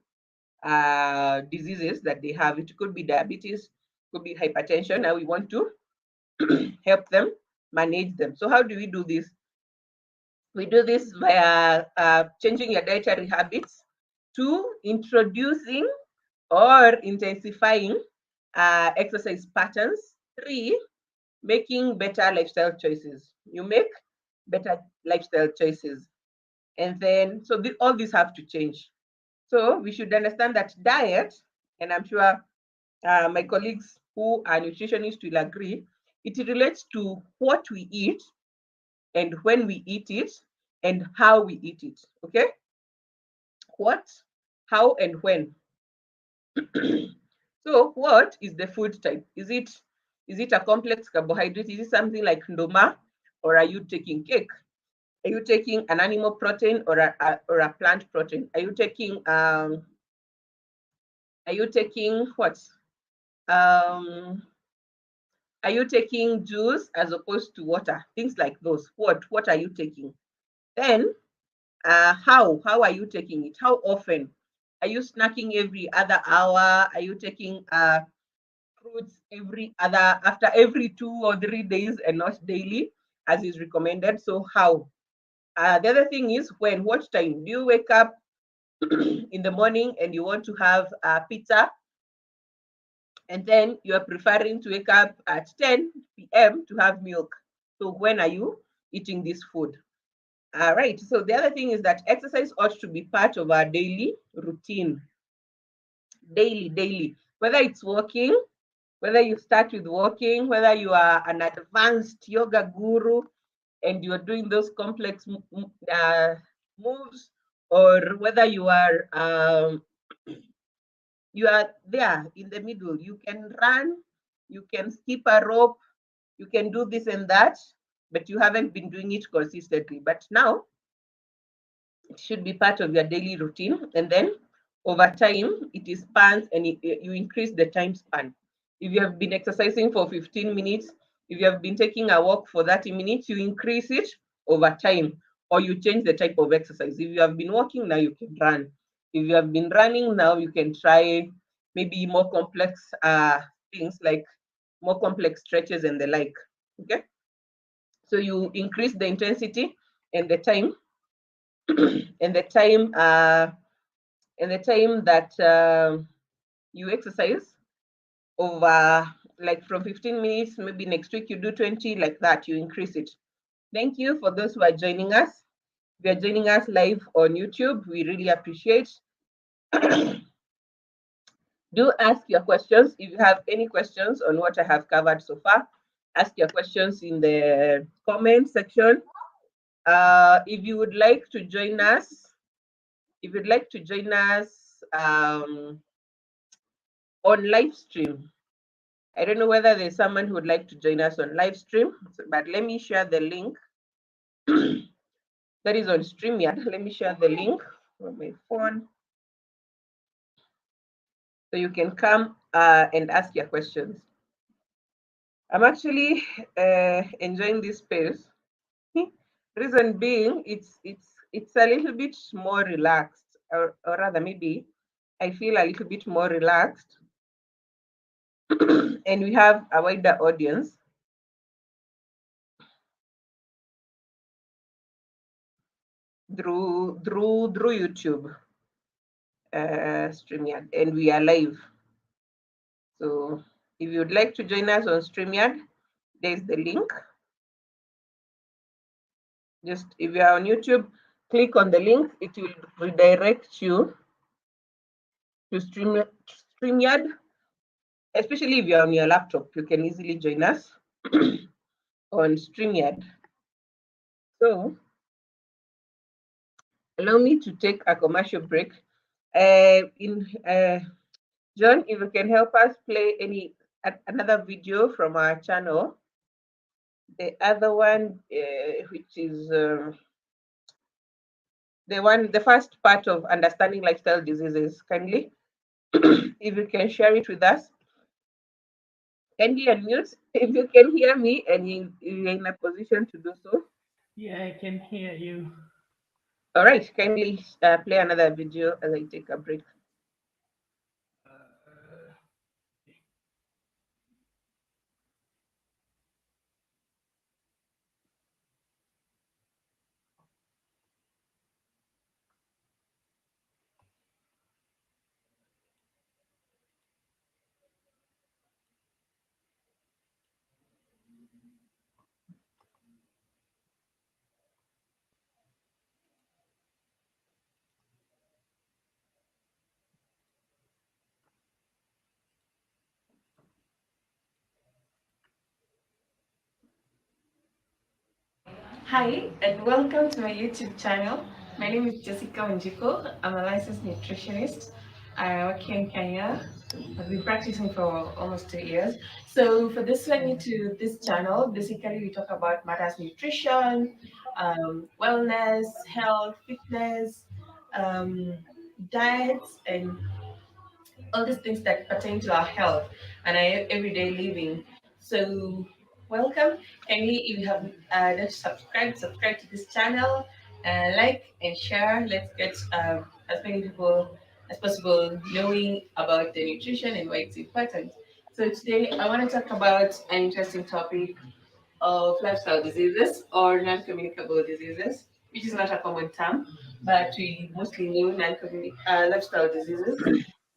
diseases that they have. It could be diabetes, could be hypertension, and we want to help them manage them. So how do we do this? We do this via changing your dietary habits, two, introducing or intensifying exercise patterns, three, making better lifestyle choices. You make better lifestyle choices. And then, so all these have to change. So we should understand that diet, and I'm sure my colleagues who are nutritionists will agree, it relates to what we eat and when we eat it and how we eat it. Okay? What, how, and when. So what is the food type? Is it a complex carbohydrate? Is it something like ndoma, or are you taking cake? Are you taking an animal protein or a plant protein? Are you taking what? Are you taking juice as opposed to water? Things like those. What are you taking? Then how are you taking it? How often? Are you snacking every other hour? Are you taking fruits after every 2 or 3 days and not daily as is recommended? So how? The other thing is when, what time? Do you wake up in the morning and you want to have pizza, and then you are preferring to wake up at 10 p.m. to have milk? So when are you eating this food? All right. So the other thing is that exercise ought to be part of our daily routine. Daily. Whether it's walking, whether you start with walking, whether you are an advanced yoga guru and you're doing those complex moves, or whether you are there in the middle. You can run, you can skip a rope, you can do this and that, but you haven't been doing it consistently. But now it should be part of your daily routine. And then over time, it is spans, and you increase the time span. If you have been exercising for 15 minutes, if you have been taking a walk for 30 minutes, you increase it over time, or you change the type of exercise. If you have been walking, now you can run. If you have been running, now you can try maybe more complex things like more complex stretches and the like. Okay. So you increase the intensity and the time and the time that you exercise over, like from 15 minutes, maybe next week you do 20, like that, you increase it. Thank you for those who are joining us. If you're joining us live on YouTube, we really appreciate. Do ask your questions. If you have any questions on what I have covered so far, ask your questions in the comment section. If you would like to join us, on live stream, I don't know whether there's someone who would like to join us on live stream, but let me share the link. That is on StreamYard. Let me share the link from my phone, so you can come and ask your questions. I'm actually enjoying this space. Reason being, it's a little bit more relaxed, or rather maybe I feel a little bit more relaxed and we have a wider audience. Through YouTube StreamYard, and we are live. So if you'd like to join us on StreamYard, there's the link. Just if you are on YouTube, click on the link. It will redirect you to StreamYard. Especially if you're on your laptop, you can easily join us on StreamYard. So allow me to take a commercial break. John, if you can help us play another video from our channel. The other one, which is the first part of understanding lifestyle diseases, kindly, if you can share it with us. Kindly unmute if you can hear me and you're in a position to do so. Yeah, I can hear you. All right, kindly play another video as I take a break. Hi, and welcome to my YouTube channel. My name is Jessica Wanjiku. I'm a licensed nutritionist. I work here in Kenya. I've been practicing for almost 2 years. So for this one, to this channel, basically we talk about matters nutrition, wellness, health, fitness, um, diets, and all these things that pertain to our health and our everyday living. So, welcome. Kindly, if you have not subscribe to this channel, like and share. Let's get as many people as possible knowing about the nutrition and why it's important. So, today I want to talk about an interesting topic of lifestyle diseases or non-communicable diseases, which is not a common term, but we mostly know lifestyle diseases.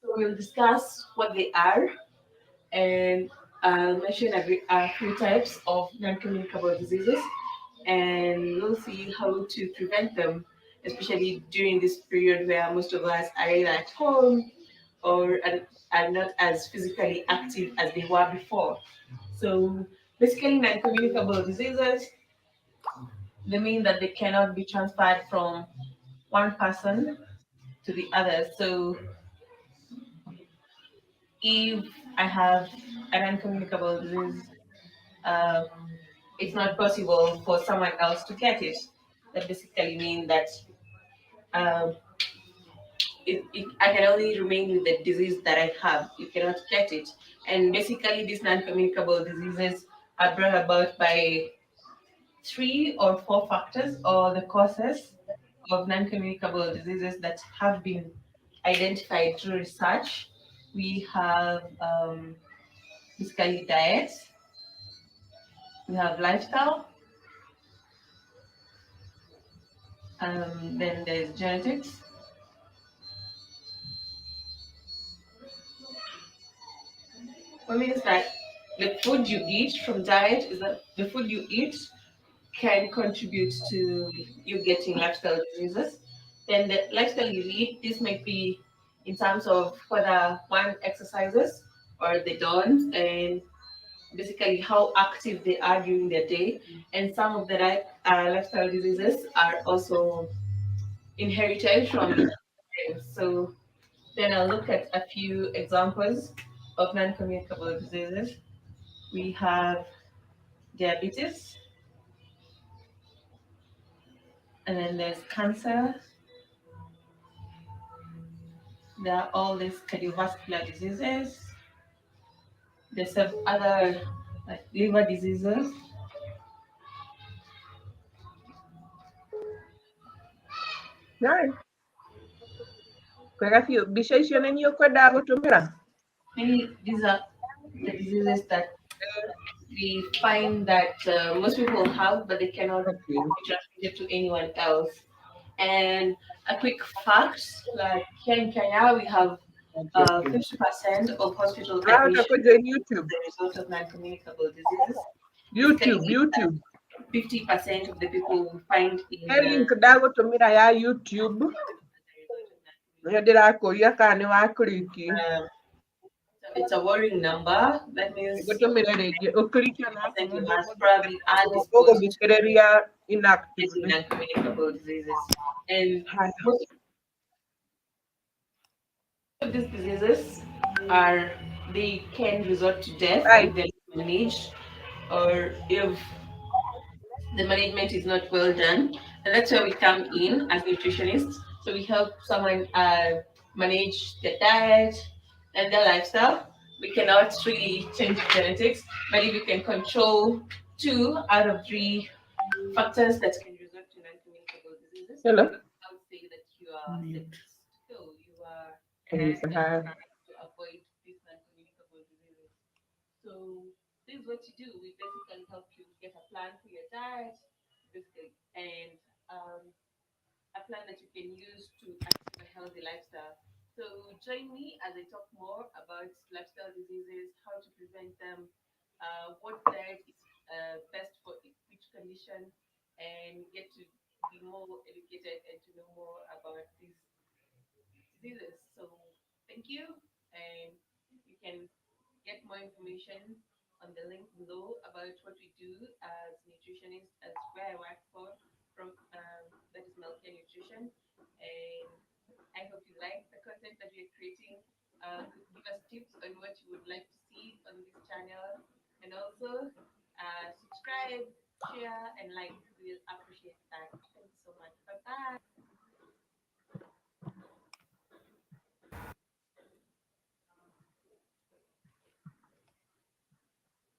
So we'll discuss what they are and mention a few types of non-communicable diseases, and we'll see how to prevent them, especially during this period where most of us are either at home or are not as physically active as they were before. So basically, non-communicable diseases, they mean that they cannot be transferred from one person to the other. So if I have an uncommunicable disease, uh, it's not possible for someone else to get it. That basically means that um, I can only remain with the disease that I have. You cannot get it. And basically, these non-communicable diseases are brought about by 3 or 4 factors or the causes of non-communicable diseases that have been identified through research. We have basically diet, we have lifestyle, then there's genetics, what means that the food you eat from diet is that the food you eat can contribute to you getting lifestyle diseases. Then the lifestyle you eat, this might be in terms of whether one exercises or they don't, and basically how active they are during their day. And some of the lifestyle diseases are also inherited from parents. So then I'll look at a few examples of non-communicable diseases. We have diabetes, and then there's cancer. There are all these cardiovascular diseases. There's some other like liver diseases. Right. Kwega few bisha icio nĩ nĩũkwendaga gũtũmĩra? Maybe these are the diseases that we find that most people have, but they cannot be transmitted to anyone else. And a quick fact, like here in Kenya, we have 50% of hospital admissions YouTube. as a result of non-communicable diseases. YouTube. 50% of the people we find in Link dago tumira ya YouTube. Ndirakuria kana ni wakuriki. It's a worrying number. That means Gutumira rĩngĩ ũkũrikia na that you must probably are disposed to ũgũthikĩrĩria inactively. non-communicable diseases. And most of these diseases are, they can result to death if they're not managed or if the management is not well done. And that's where we come in as nutritionists. So we help someone manage their diet and their lifestyle. We cannot really change genetics, but if we can control 2 out of 3 factors that can result to non-communicable diseases, Hello. I would say that you are set to go. You are to avoid these non-communicable diseases. So this is what you do. We basically help you get a plan for your diet, basically, and a plan that you can use to achieve a healthy lifestyle. So join me as I talk more about lifestyle diseases, how to prevent them, what diet is best for which condition, and get to be more educated and to know more about these diseases. So thank you, and you can get more information on the link below about what we do as nutritionists, as where I work for, from that is Malkia Nutrition. And I hope you like the content that we're creating. Give us tips on what you would like to see on this channel, and also subscribe, share, and like. We'll appreciate that. Thanks so much. Bye bye.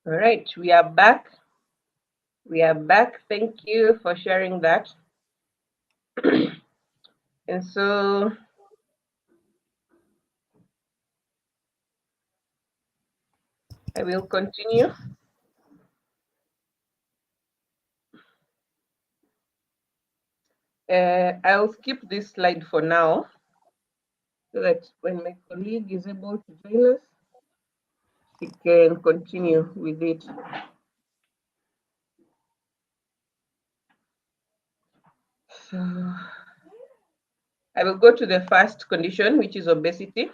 All right, we are back. We are back. Thank you for sharing that. And so I will continue. I'll skip this slide for now so that when my colleague is able to join us, she can continue with it. So I will go to the first condition, which is obesity.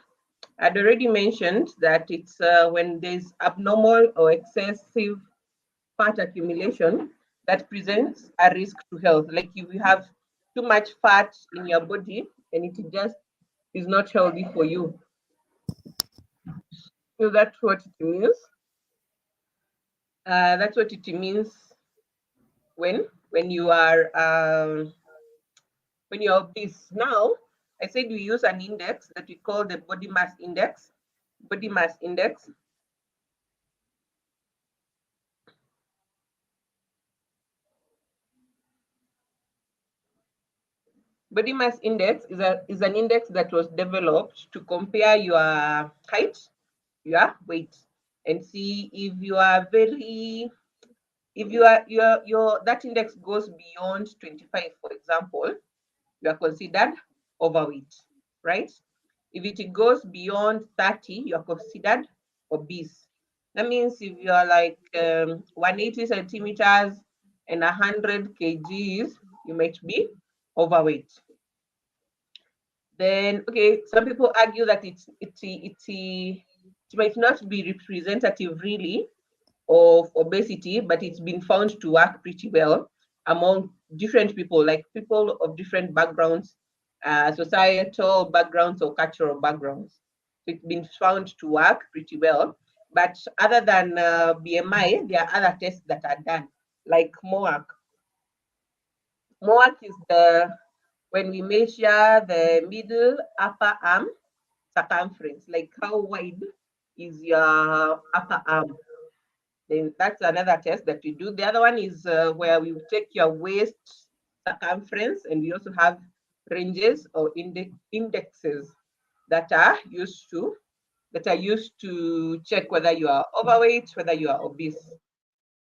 I'd already mentioned that it's when there's abnormal or excessive fat accumulation that presents a risk to health. Like if you have too much fat in your body and it just is not healthy for you. So that's what it means. That's what it means when you are when you're obese. Now, I said we use an index that we call the body mass index. Body mass index. Body mass index is an index that was developed to compare your height, your weight, and see if you are that index goes beyond 25, for example, you are considered overweight, right? If it goes beyond 30, you are considered obese. That means if you are like 180 centimeters and 100 kgs, you might be overweight. Then, okay, some people argue that it might not be representative really of obesity, but it's been found to work pretty well among different people, like people of different backgrounds, societal backgrounds or cultural backgrounds. So it's been found to work pretty well. But other than BMI, there are other tests that are done, like MOAC. MOAC is when we measure the middle upper arm circumference, like how wide is your upper arm. Then that's another test that we do. The other one is where we take your waist circumference, and we also have ranges or indexes that are used to that are used to check whether you are overweight, whether you are obese.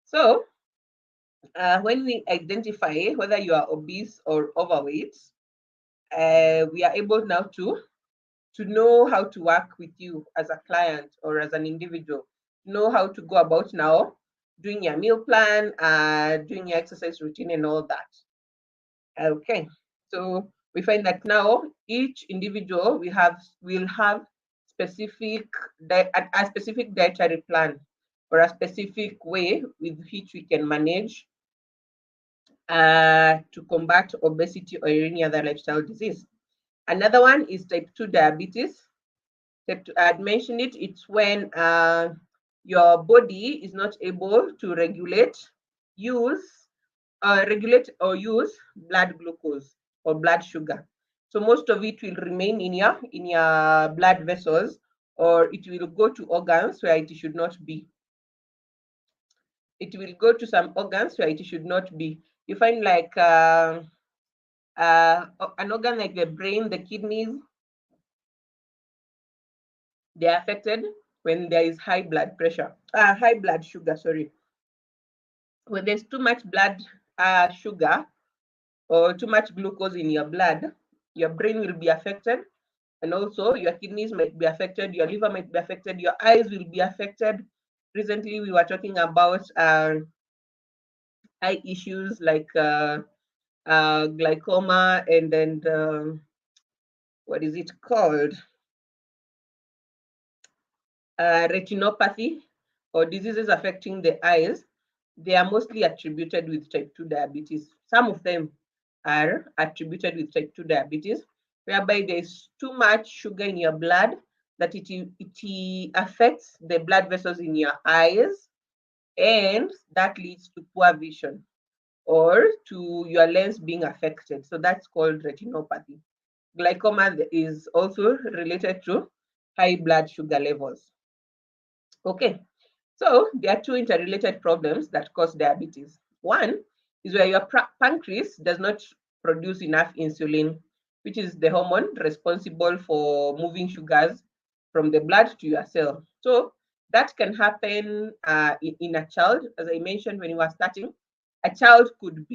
So when we identify whether you are obese or overweight, we are able now to know how to work with you as a client or as an individual, know how to go about now doing your meal plan, doing your exercise routine and all that. Okay, so we find that now each individual will have a specific dietary plan or a specific way with which we can manage to combat obesity or any other lifestyle disease. Another one is type 2 diabetes. I'd mentioned it. It's when your body is not able to regulate or use blood glucose or blood sugar. So most of it will remain in your blood vessels, or it will go to organs where it should not be. It will go to some organs where it should not be. You find like an organ like the brain, the kidneys, they are affected when there is high blood sugar, sorry. When there's too much blood sugar or too much glucose in your blood, your brain will be affected, and also your kidneys might be affected, your liver might be affected, your eyes will be affected. Recently, we were talking about eye issues like glaucoma and then what is it called? Retinopathy or diseases affecting the eyes. They are mostly attributed with type 2 diabetes. Some of them are attributed with type 2 diabetes, whereby there's too much sugar in your blood that it affects the blood vessels in your eyes, and that leads to poor vision or to your lens being affected. So that's called retinopathy. Glaucoma is also related to high blood sugar levels. Okay, so there are two interrelated problems that cause diabetes. One is where your pancreas does not produce enough insulin, which is the hormone responsible for moving sugars from the blood to your cell. So that can happen in a child. As I mentioned when we were starting, a child could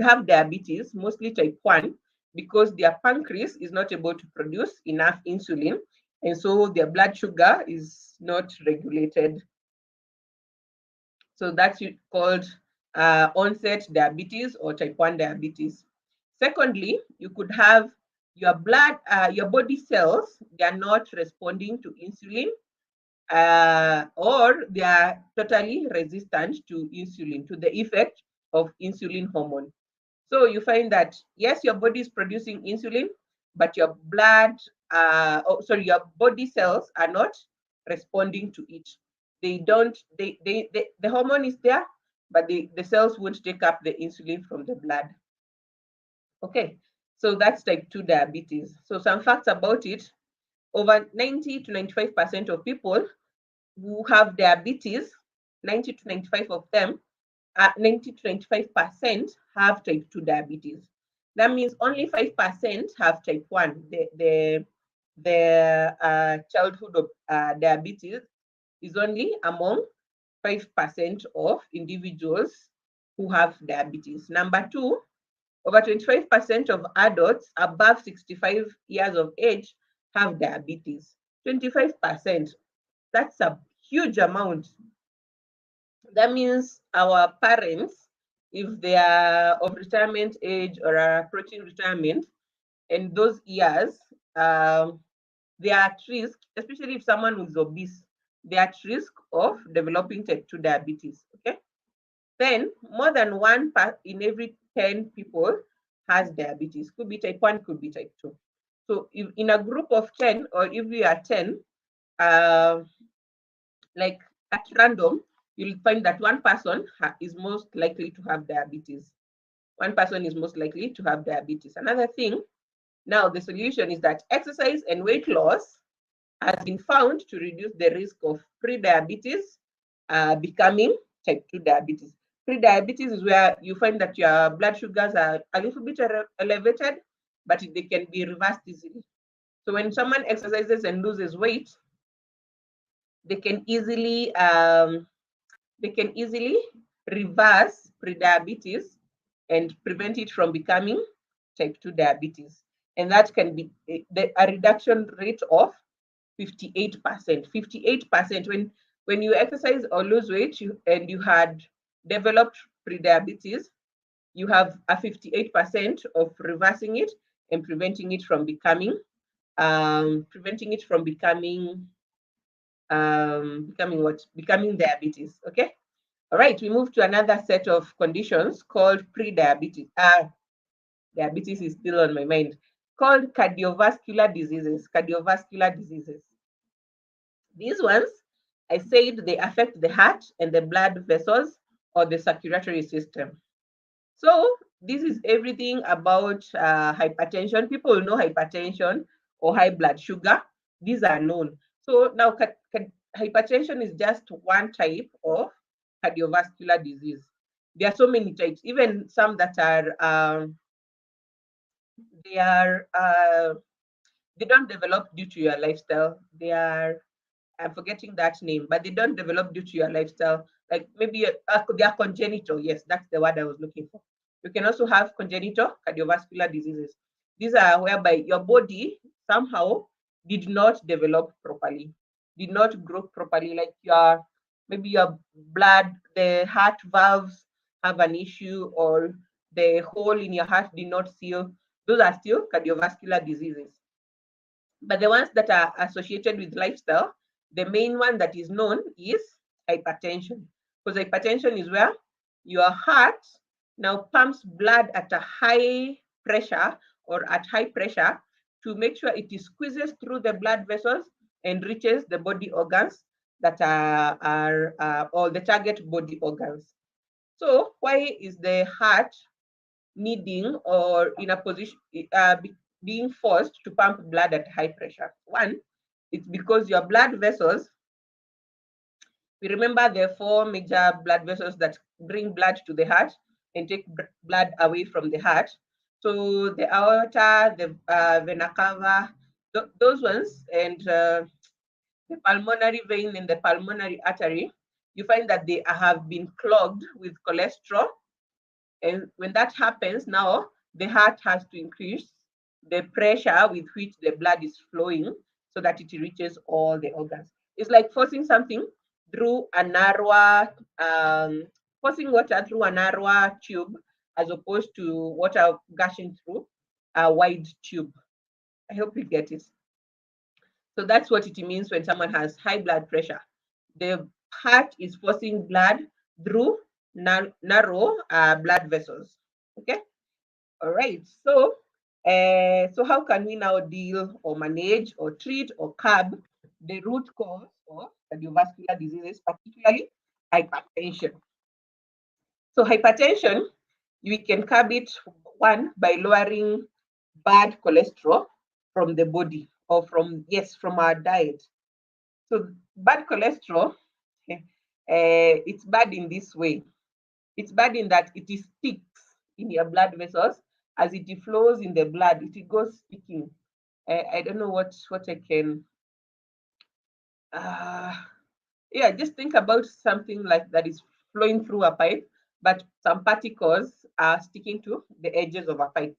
have diabetes, mostly type 1, because their pancreas is not able to produce enough insulin, and so their blood sugar is not regulated. So that's called onset diabetes or type 1 diabetes. Secondly, you could have your body cells, they are not responding to insulin, or they are totally resistant to insulin, to the effect of insulin hormone. So you find that, yes, your body is producing insulin, but your body cells are not responding to it. The hormone is there, but the cells won't take up the insulin from the blood. Okay, so that's type 2 diabetes. So some facts about it: over 90 to 95% of people who have diabetes, 90 to 95 of them, 90 to 95% have type 2 diabetes. That means only 5% have type 1. The childhood of diabetes is only among 5% of individuals who have diabetes. Number two, over 25% of adults above 65 years of age have diabetes. 25%, that's a huge amount. That means our parents, if they are of retirement age or are approaching retirement, in those years, they are at risk, especially if someone who's obese, they are at risk of developing type 2 diabetes. Okay. Then more than one in every 10 people has diabetes. Could be type 1, could be type 2. So if in a group of 10, or if we are 10, like at random, you'll find that one person is most likely to have diabetes. One person is most likely to have diabetes. Another thing, now the solution is that exercise and weight loss has been found to reduce the risk of pre-diabetes becoming type 2 diabetes. Pre-diabetes is where you find that your blood sugars are a little bit elevated, but they can be reversed easily. So when someone exercises and loses weight, they can easily reverse prediabetes and prevent it from becoming type 2 diabetes. And that can be a reduction rate of 58%. 58%. When you exercise or lose weight and you had developed prediabetes, you have a 58% of reversing it and preventing it from becoming becoming diabetes. Okay. All right, we move to another set of conditions called pre-diabetes. Diabetes is still on my mind. Called cardiovascular diseases. Cardiovascular diseases. These ones, I said they affect the heart and the blood vessels or the circulatory system. So this is everything about hypertension. People know hypertension or high blood sugar. These are known. So now hypertension is just one type of cardiovascular disease. There are so many types, even some that are they don't develop due to your lifestyle. I'm forgetting that name, but they don't develop due to your lifestyle. Like maybe they are congenital. Yes, that's the word I was looking for. You can also have congenital cardiovascular diseases. These are whereby your body somehow did not develop properly, did not grow properly. Like maybe your blood, the heart valves have an issue, or the hole in your heart did not seal. Those are still cardiovascular diseases. But the ones that are associated with lifestyle, the main one that is known is hypertension. Because hypertension is where your heart now pumps blood at a high pressure or at high pressure to make sure it squeezes through the blood vessels and reaches the body organs that are or the target body organs. So why is the heart needing or in a position being forced to pump blood at high pressure? One, it's because your blood vessels, we remember there are four major blood vessels that bring blood to the heart and take blood away from the heart. So the aorta, the vena cava, those ones, and the pulmonary vein and the pulmonary artery, you find that they have been clogged with cholesterol. And when that happens, now the heart has to increase the pressure with which the blood is flowing so that it reaches all the organs. It's like forcing something through a narrower, forcing water through a narrower tube as opposed to water gushing through a wide tube. I hope you get it. So that's what it means when someone has high blood pressure. The heart is forcing blood through narrow blood vessels. Okay. All right. So how can we now deal or manage or treat or curb the root cause of cardiovascular diseases, particularly hypertension? So hypertension, we can curb it, one, by lowering bad cholesterol from the body or from our diet. So bad cholesterol, it's bad in this way. It's bad in that it sticks in your blood vessels. As it flows in the blood, it goes sticking. I don't know what I can. Yeah, just think about something like that is flowing through a pipe, but some particles are sticking to the edges of a pipe.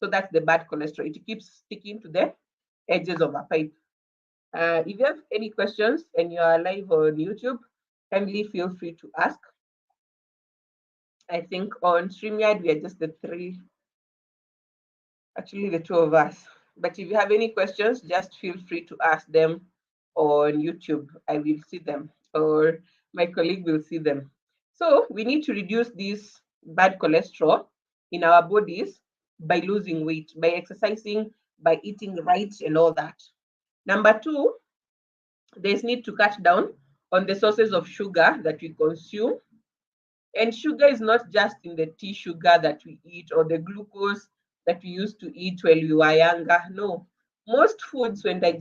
So that's the bad cholesterol. It keeps sticking to the edges of a pipe. If you have any questions and you are live on YouTube, kindly feel free to ask. I think on StreamYard, we are just the three, actually the two of us. But if you have any questions, just feel free to ask them on YouTube. I will see them, or my colleague will see them. So we need to reduce this bad cholesterol in our bodies by losing weight, by exercising, by eating right, and all that. Number two, there's need to cut down on the sources of sugar that we consume. And sugar is not just in the tea sugar that we eat or the glucose that we used to eat when we were younger. No, most foods when they are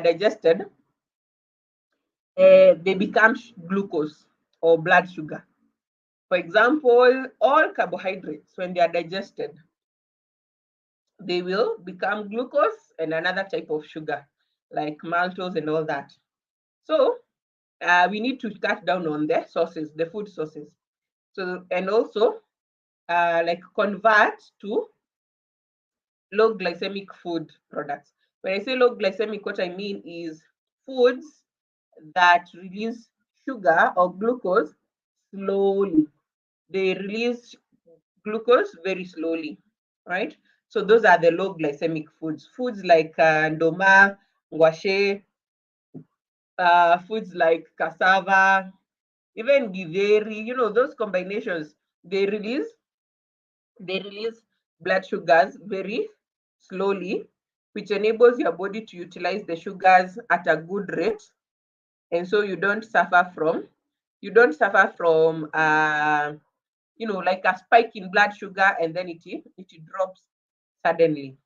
digested, they become glucose or blood sugar. For example, all carbohydrates, when they are digested, they will become glucose and another type of sugar, like maltose and all that. So we need to cut down on the sources, the food sources. So, and also like convert to low glycemic food products. When I say low glycemic, what I mean is foods that release sugar or glucose slowly. They release glucose very slowly, right? So those are the low glycemic foods. Foods like ndoma, ngwashe, foods like cassava, even githeri, those combinations, they release blood sugars very slowly, which enables your body to utilize the sugars at a good rate. And so you don't suffer from like a spike in blood sugar and then it drops suddenly.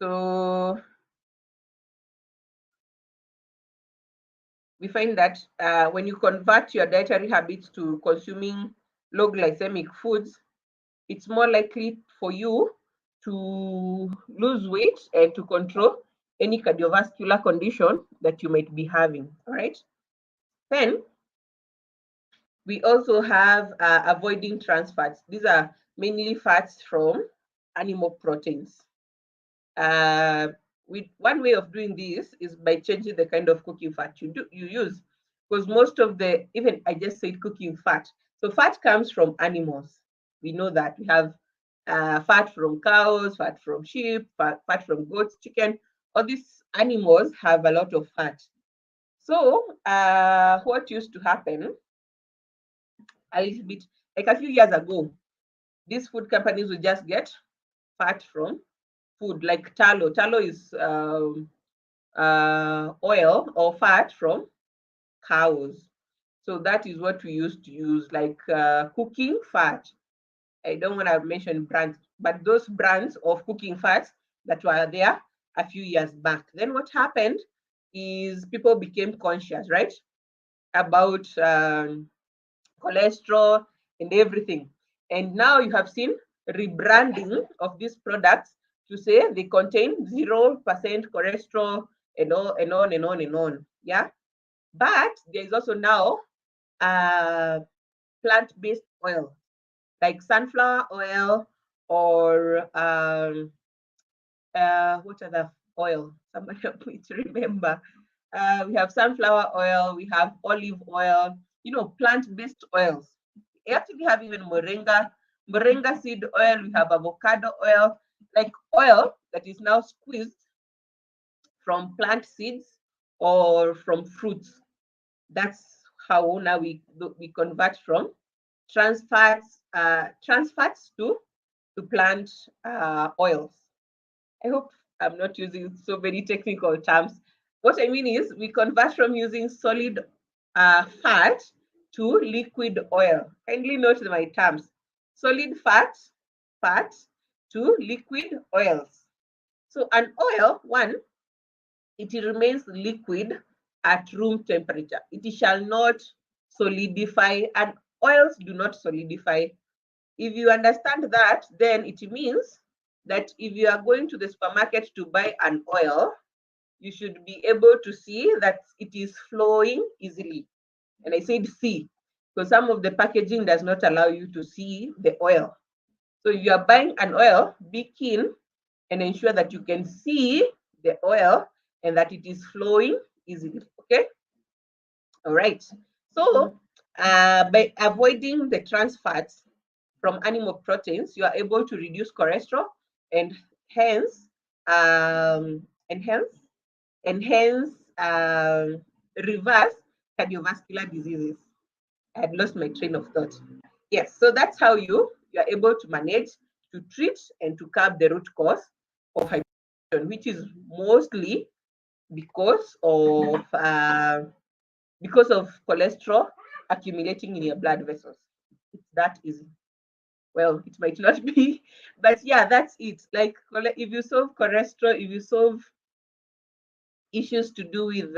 So we find that when you convert your dietary habits to consuming low glycemic foods, it's more likely for you to lose weight and to control any cardiovascular condition that you might be having. All right. Then we also have avoiding trans fats. These are mainly fats from animal proteins. One way of doing this is by changing the kind of cooking fat you use, because most of the, even I just said cooking fat. So fat comes from animals. We know that we have fat from cows, fat from sheep, fat from goats, chicken. All these animals have a lot of fat. So what used to happen a little bit, like a few years ago, these food companies would just get fat from food, like tallow. Tallow is oil or fat from cows. So that is what we used to use, like cooking fat. I don't want to mention brands, but those brands of cooking fats that were there a few years back. Then what happened is people became conscious, right, about cholesterol and everything. And now you have seen rebranding of these products to say they contain 0% cholesterol and on and on and on and on. Yeah. But there is also now plant-based oil, like sunflower oil or what other oil? Somebody help me to remember. We have sunflower oil, we have olive oil, plant-based oils. We actually have even moringa seed oil, we have avocado oil, like oil that is now squeezed from plant seeds or from fruits. That's how now we convert from trans fats to plant oils. I hope I'm not using so many technical terms. What I mean is we convert from using solid fat to liquid oil. Kindly note my terms. Solid fat to liquid oils. So an oil, one, it remains liquid at room temperature. It shall not solidify, and oils do not solidify. If you understand that, then it means that if you are going to the supermarket to buy an oil, you should be able to see that it is flowing easily. And I said see, because some of the packaging does not allow you to see the oil. So if you are buying an oil, be keen and ensure that you can see the oil and that it is flowing easily. Okay. All right. So by avoiding the trans fats from animal proteins, you are able to reduce cholesterol and hence reverse cardiovascular diseases. I had lost my train of thought. Yes, so that's how you are able to manage, to treat, and to curb the root cause of hypertension, which is mostly because of cholesterol accumulating in your blood vessels. It's that easy. Well, it might not be, but yeah, that's it. Like if you solve cholesterol, if you solve issues to do with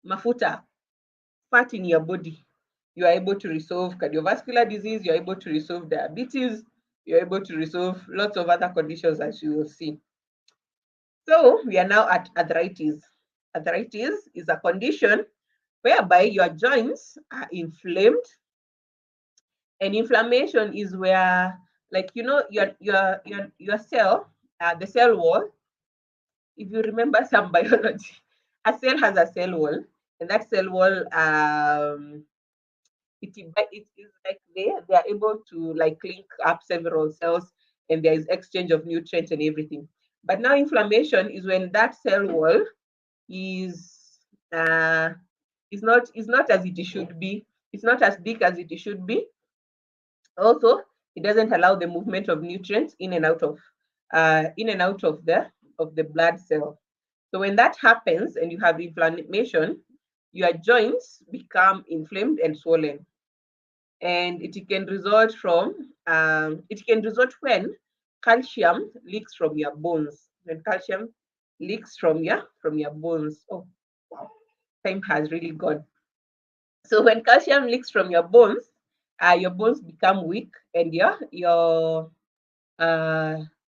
mafuta, fat in your body, you are able to resolve cardiovascular disease, you're able to resolve diabetes, you're able to resolve lots of other conditions, as you will see. So we are now at arthritis. Arthritis is a condition whereby your joints are inflamed, and inflammation is where, like, you know, your cell, the cell wall. If you remember some biology, a cell has a cell wall, and that cell wall, it is like they are able to like link up several cells, and there is exchange of nutrients and everything. But now inflammation is when that cell wall is uh, is not as it should be. It's not as big as it should be. Also, it doesn't allow the movement of nutrients in and out of the blood cell. So when that happens and you have inflammation, your joints become inflamed and swollen, and it can result when calcium leaks from your bones. When calcium leaks from your bones. Oh, wow, time has really gone. So when calcium leaks from your bones become weak, and uh,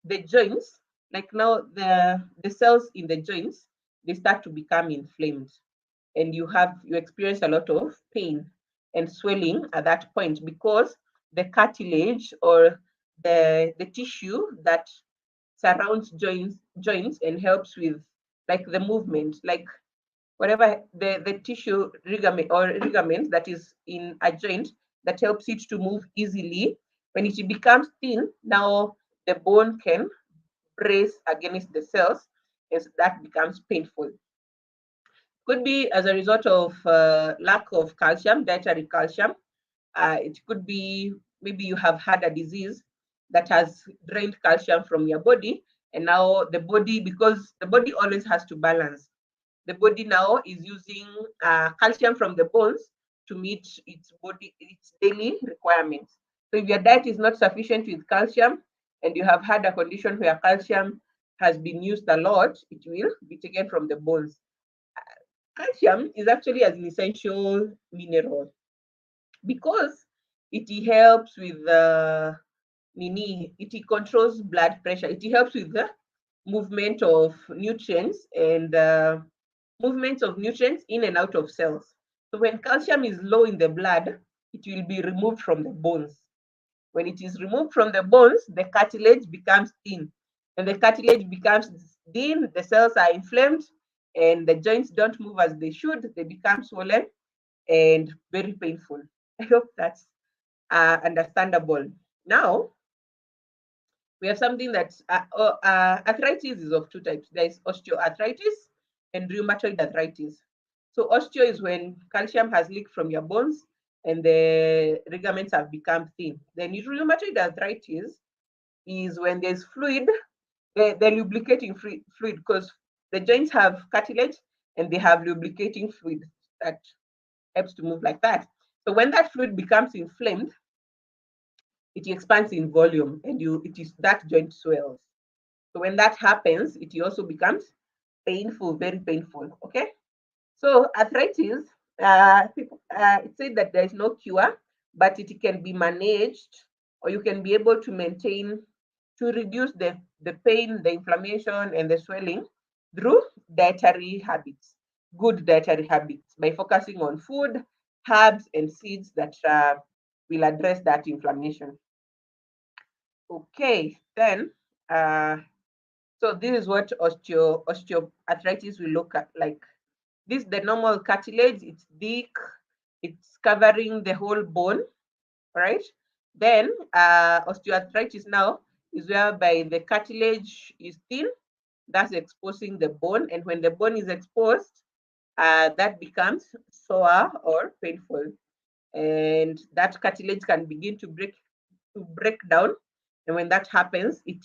the joints, like now the cells in the joints, they start to become inflamed, and you experience a lot of pain and swelling at that point, because the cartilage, or the tissue that surrounds joints and helps with like the movement, like whatever the tissue ligament that is in a joint that helps it to move easily, when it becomes thin, now the bone can brace against the cells, and that becomes painful. Could be as a result of lack of calcium, dietary calcium. It could be maybe you have had a disease that has drained calcium from your body, and now the body, because the body always has to balance, the body now is using calcium from the bones to meet its daily requirements. So if your diet is not sufficient with calcium, and you have had a condition where calcium has been used a lot, it will be taken from the bones. Calcium is actually an essential mineral, because it helps with the it controls blood pressure. It helps with the movement of nutrients and movements of nutrients in and out of cells. So when calcium is low in the blood, it will be removed from the bones. When it is removed from the bones, the cartilage becomes thin. When the cartilage becomes thin, the cells are inflamed, and the joints don't move as they should. They become swollen and very painful. I hope that's understandable. Now, we have something that arthritis is of two types. There is osteoarthritis and rheumatoid arthritis. So osteo is when calcium has leaked from your bones and the ligaments have become thin. Then rheumatoid arthritis is when there's fluid, the lubricating fluid, because the joints have cartilage and they have lubricating fluid that helps to move like that. So when that fluid becomes inflamed, it expands in volume, and that joint swells. So when that happens, it also becomes painful, very painful. Okay. So arthritis, it said that there is no cure, but it can be managed, or you can be able to maintain, to reduce the pain, the inflammation, and the swelling through dietary habits, good dietary habits, by focusing on food, herbs, and seeds that will address that inflammation. Okay, then, so this is what osteoarthritis will look at like. This is the normal cartilage, it's thick, it's covering the whole bone, right? Then osteoarthritis now is whereby the cartilage is thin, that's exposing the bone, and when the bone is exposed, that becomes sore or painful, and that cartilage can begin to break down, and when that happens, it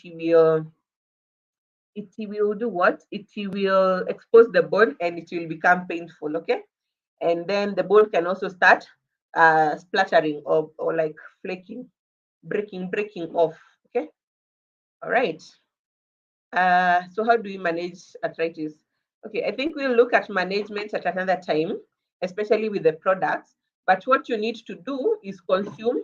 will do what? It will expose the bone and it will become painful, okay? And then the bone can also start splattering or like flaking, breaking off, okay? All right. So how do we manage arthritis? Okay, I think we'll look at management at another time, especially with the products. But what you need to do is consume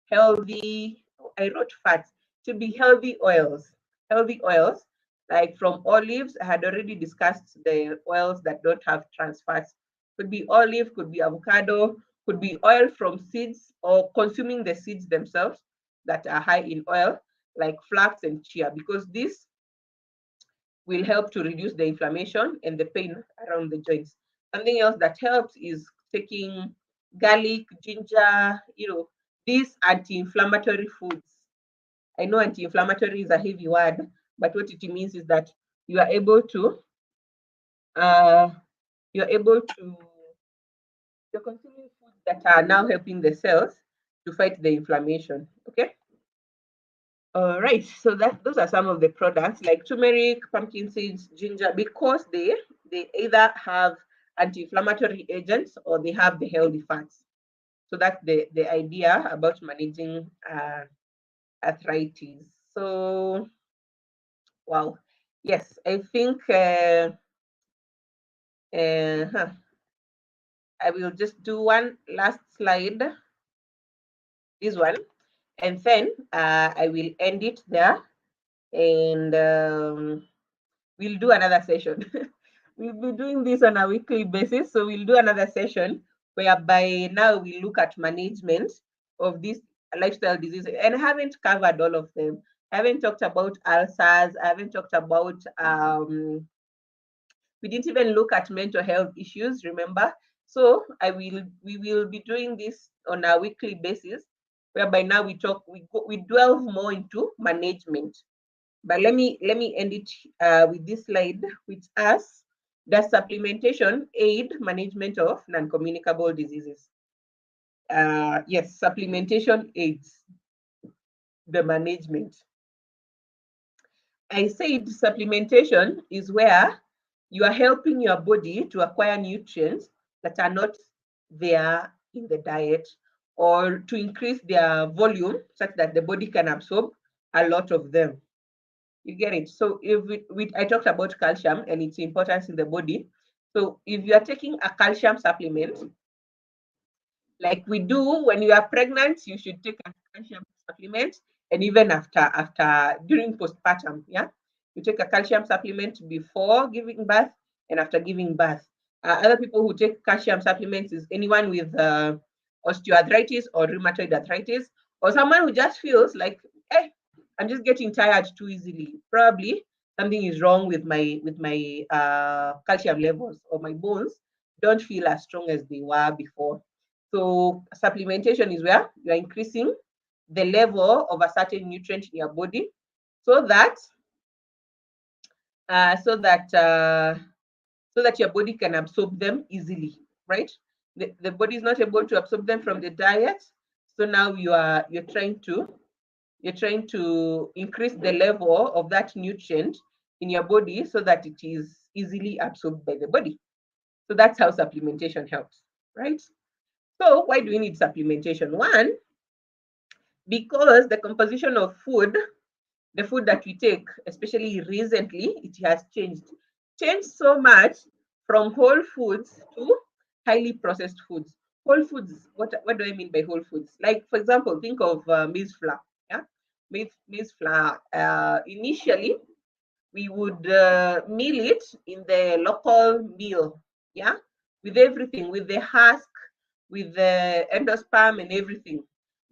healthy, I wrote fats, to be healthy oils. Healthy oils, like from olives, I had already discussed the oils that don't have trans fats. Could be olive, could be avocado, could be oil from seeds or consuming the seeds themselves that are high in oil, like flax and chia, because this will help to reduce the inflammation and the pain around the joints. Something else that helps is taking garlic, ginger, these anti-inflammatory foods. I know anti-inflammatory is a heavy word, but what it means is that you are able to, you're consuming foods that are now helping the cells to fight the inflammation. Okay. All right, so those are some of the products like turmeric, pumpkin seeds, ginger, because they either have anti-inflammatory agents or they have the healthy fats. So that's the idea about managing arthritis. So, wow, yes, I think I will just do one last slide, this one, and then I will end it there, and we'll do another session. We'll be doing this on a weekly basis, so we'll do another session whereby now we look at management of these lifestyle diseases. And I haven't covered all of them. I haven't talked about ulcers. I haven't talked about we didn't even look at mental health issues, remember? So we will be doing this on a weekly basis, whereby now we delve more into management. But let me end it with this slide, which asks, does supplementation aid management of non-communicable diseases? Yes, supplementation aids the management. I said supplementation is where you are helping your body to acquire nutrients that are not there in the diet, or to increase their volume such that the body can absorb a lot of them. You get it? So if I talked about calcium and its importance in the body. So if you are taking a calcium supplement, like we do when you are pregnant, you should take a calcium supplement, and even after during postpartum, yeah, you take a calcium supplement before giving birth and after giving birth. Other people who take calcium supplements is anyone with osteoarthritis or rheumatoid arthritis, or someone who just feels like, hey, I'm just getting tired too easily. Probably something is wrong with my calcium levels, or my bones don't feel as strong as they were before. So supplementation is where you are increasing the level of a certain nutrient in your body, so that your body can absorb them easily, right? The body is not able to absorb them from the diet, so now you're trying to increase the level of that nutrient in your body so that it is easily absorbed by the body. So that's how supplementation helps, right? So why do we need supplementation? One, because the composition of food, the food that we take, especially recently, it has changed so much from whole foods to highly processed foods. Whole foods, what do I mean by whole foods? Like, for example, think of maize flour. Yeah, maize flour. Initially, we would mill it in the local mill. Yeah, with everything, with the husk, with the endosperm and everything.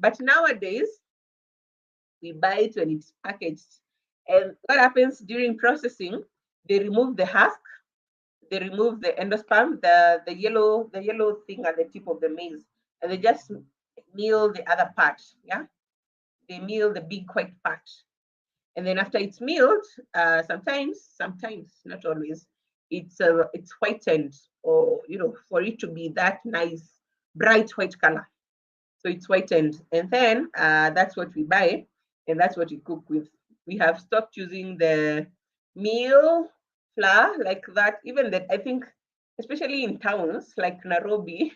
But nowadays, we buy it when it's packaged. And what happens during processing? They remove the husk, they remove the endosperm, the yellow thing at the tip of the maize, and they just mill the other part. Yeah, they mill the big white part, and then after it's milled, sometimes, not always, it's whitened, or for it to be that nice bright white color. So it's whitened, and then that's what we buy, and that's what we cook with. We have stopped using the meal flour like that. Even that, I think, especially in towns like Nairobi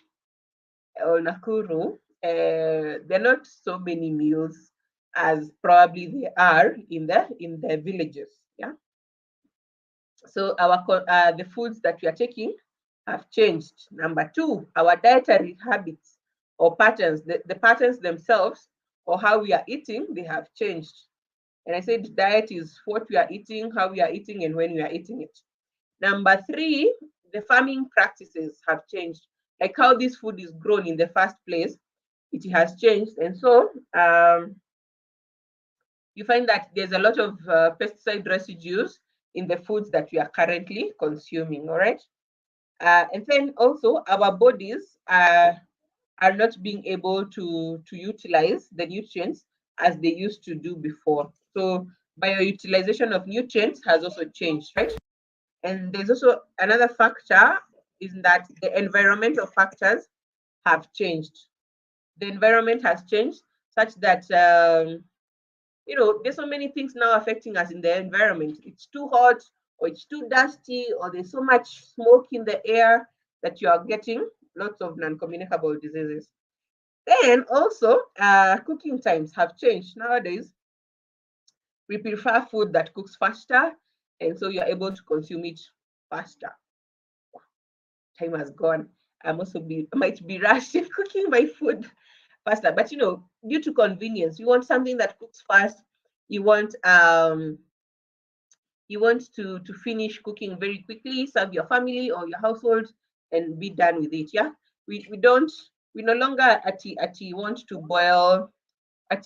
or Nakuru, there are not so many meals as probably they are in the villages. Yeah. So the foods that we are taking have changed. Number two, our dietary habits or patterns, the patterns themselves or how we are eating, they have changed. And I said diet is what we are eating, how we are eating, and when we are eating it. Number three, the farming practices have changed. Like how this food is grown in the first place, it has changed. And so you find that there's a lot of pesticide residues in the foods that we are currently consuming, all right? And then also our bodies are not being able to utilize the nutrients as they used to do before. So bioutilization of nutrients has also changed, right? And there's also another factor is that the environmental factors have changed. The environment has changed such that there's so many things now affecting us in the environment. It's too hot, or it's too dusty, or there's so much smoke in the air that you are getting lots of non-communicable diseases. Then also, cooking times have changed. Nowadays, we prefer food that cooks faster, and so you're able to consume it faster. Time has gone. I'm also might be rushed in cooking my food faster, but due to convenience, you want something that cooks fast. You want to finish cooking very quickly, serve your family or your household, and be done with it. Yeah, we no longer want to boil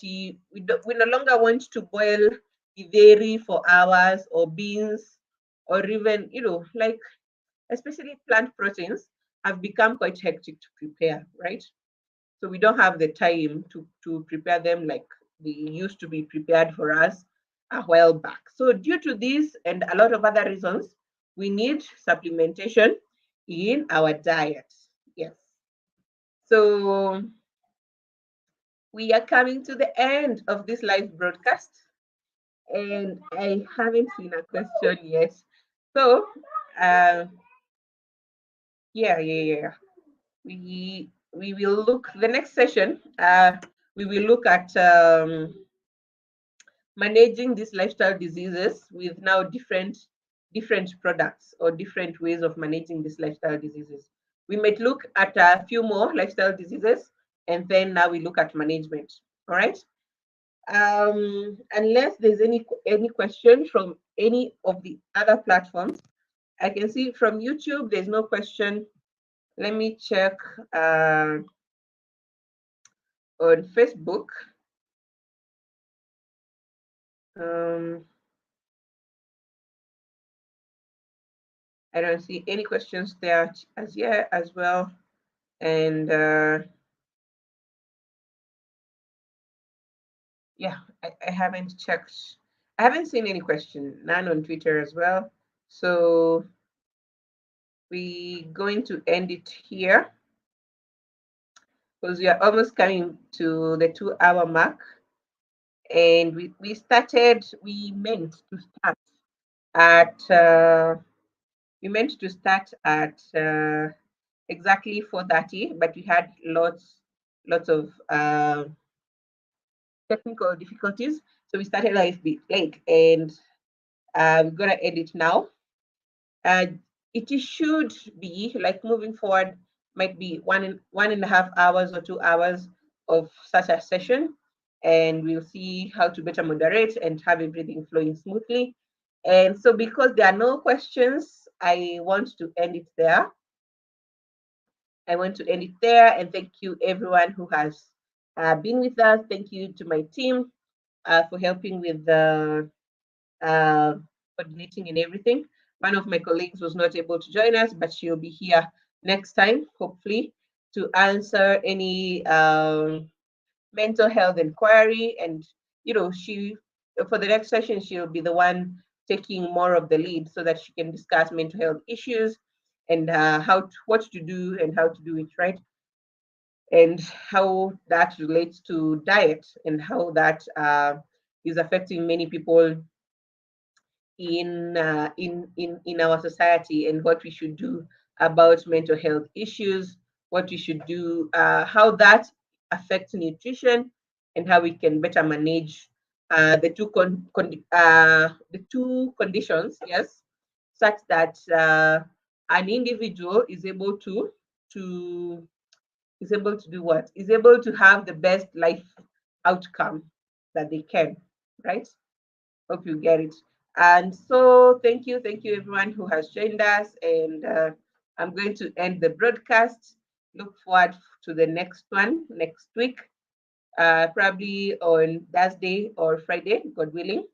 we no longer want to boil githeri for hours, or beans, or even like especially plant proteins have become quite hectic to prepare, right? So we don't have the time to prepare them like they used to be prepared for us a while back. So due to this and a lot of other reasons, we need supplementation in our diet. Yes. So we are coming to the end of this live broadcast, and I haven't seen a question yet. So yeah. We will look the next session. We will look at managing these lifestyle diseases with now different products or different ways of managing these lifestyle diseases. We might look at a few more lifestyle diseases, and then now we look at management. All right. Unless there's any question from any of the other platforms, I can see from YouTube there's no question. Let me check on Facebook. I don't see any questions there as yet as well. And yeah, I haven't checked. I haven't seen any question, none on Twitter as well. So we're going to end it here because we are almost coming to the 2-hour mark. And we meant to start at exactly 4:30, but we had lots of technical difficulties, so we started a little bit late, and we're gonna end it now. It should be like moving forward, might be 1.5 hours or 2 hours of such a session, and we'll see how to better moderate and have everything flowing smoothly. And so because there are no questions, I want to end it there. And thank you everyone who has been with us. Thank you to my team for helping with the coordinating and everything. One of my colleagues was not able to join us, but she'll be here next time, hopefully, to answer any mental health inquiry. And for the next session, she'll be the one taking more of the lead so that she can discuss mental health issues and what to do and how to do it right, and how that relates to diet and how that is affecting many people in our society, and what we should do about mental health issues, what we should do, how that affects nutrition, and how we can better manage the two conditions, yes, such that an individual is able to do what? Is able to have the best life outcome that they can, right? Hope you get it. And so thank you everyone who has joined us. And I'm going to end the broadcast. Look forward to the next one next week, probably on Thursday or Friday, God willing.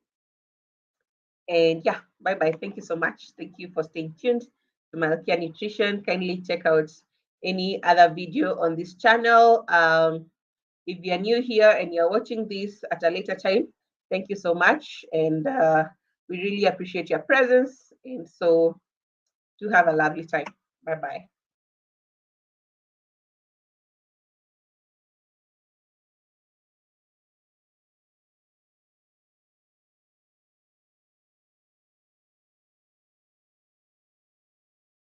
And yeah, bye bye. Thank you so much. Thank you for staying tuned to Malkia Nutrition. Kindly check out any other video on this channel. If you're new here and you're watching this at a later time, thank you so much. And we really appreciate your presence. And so do have a lovely time. Bye bye.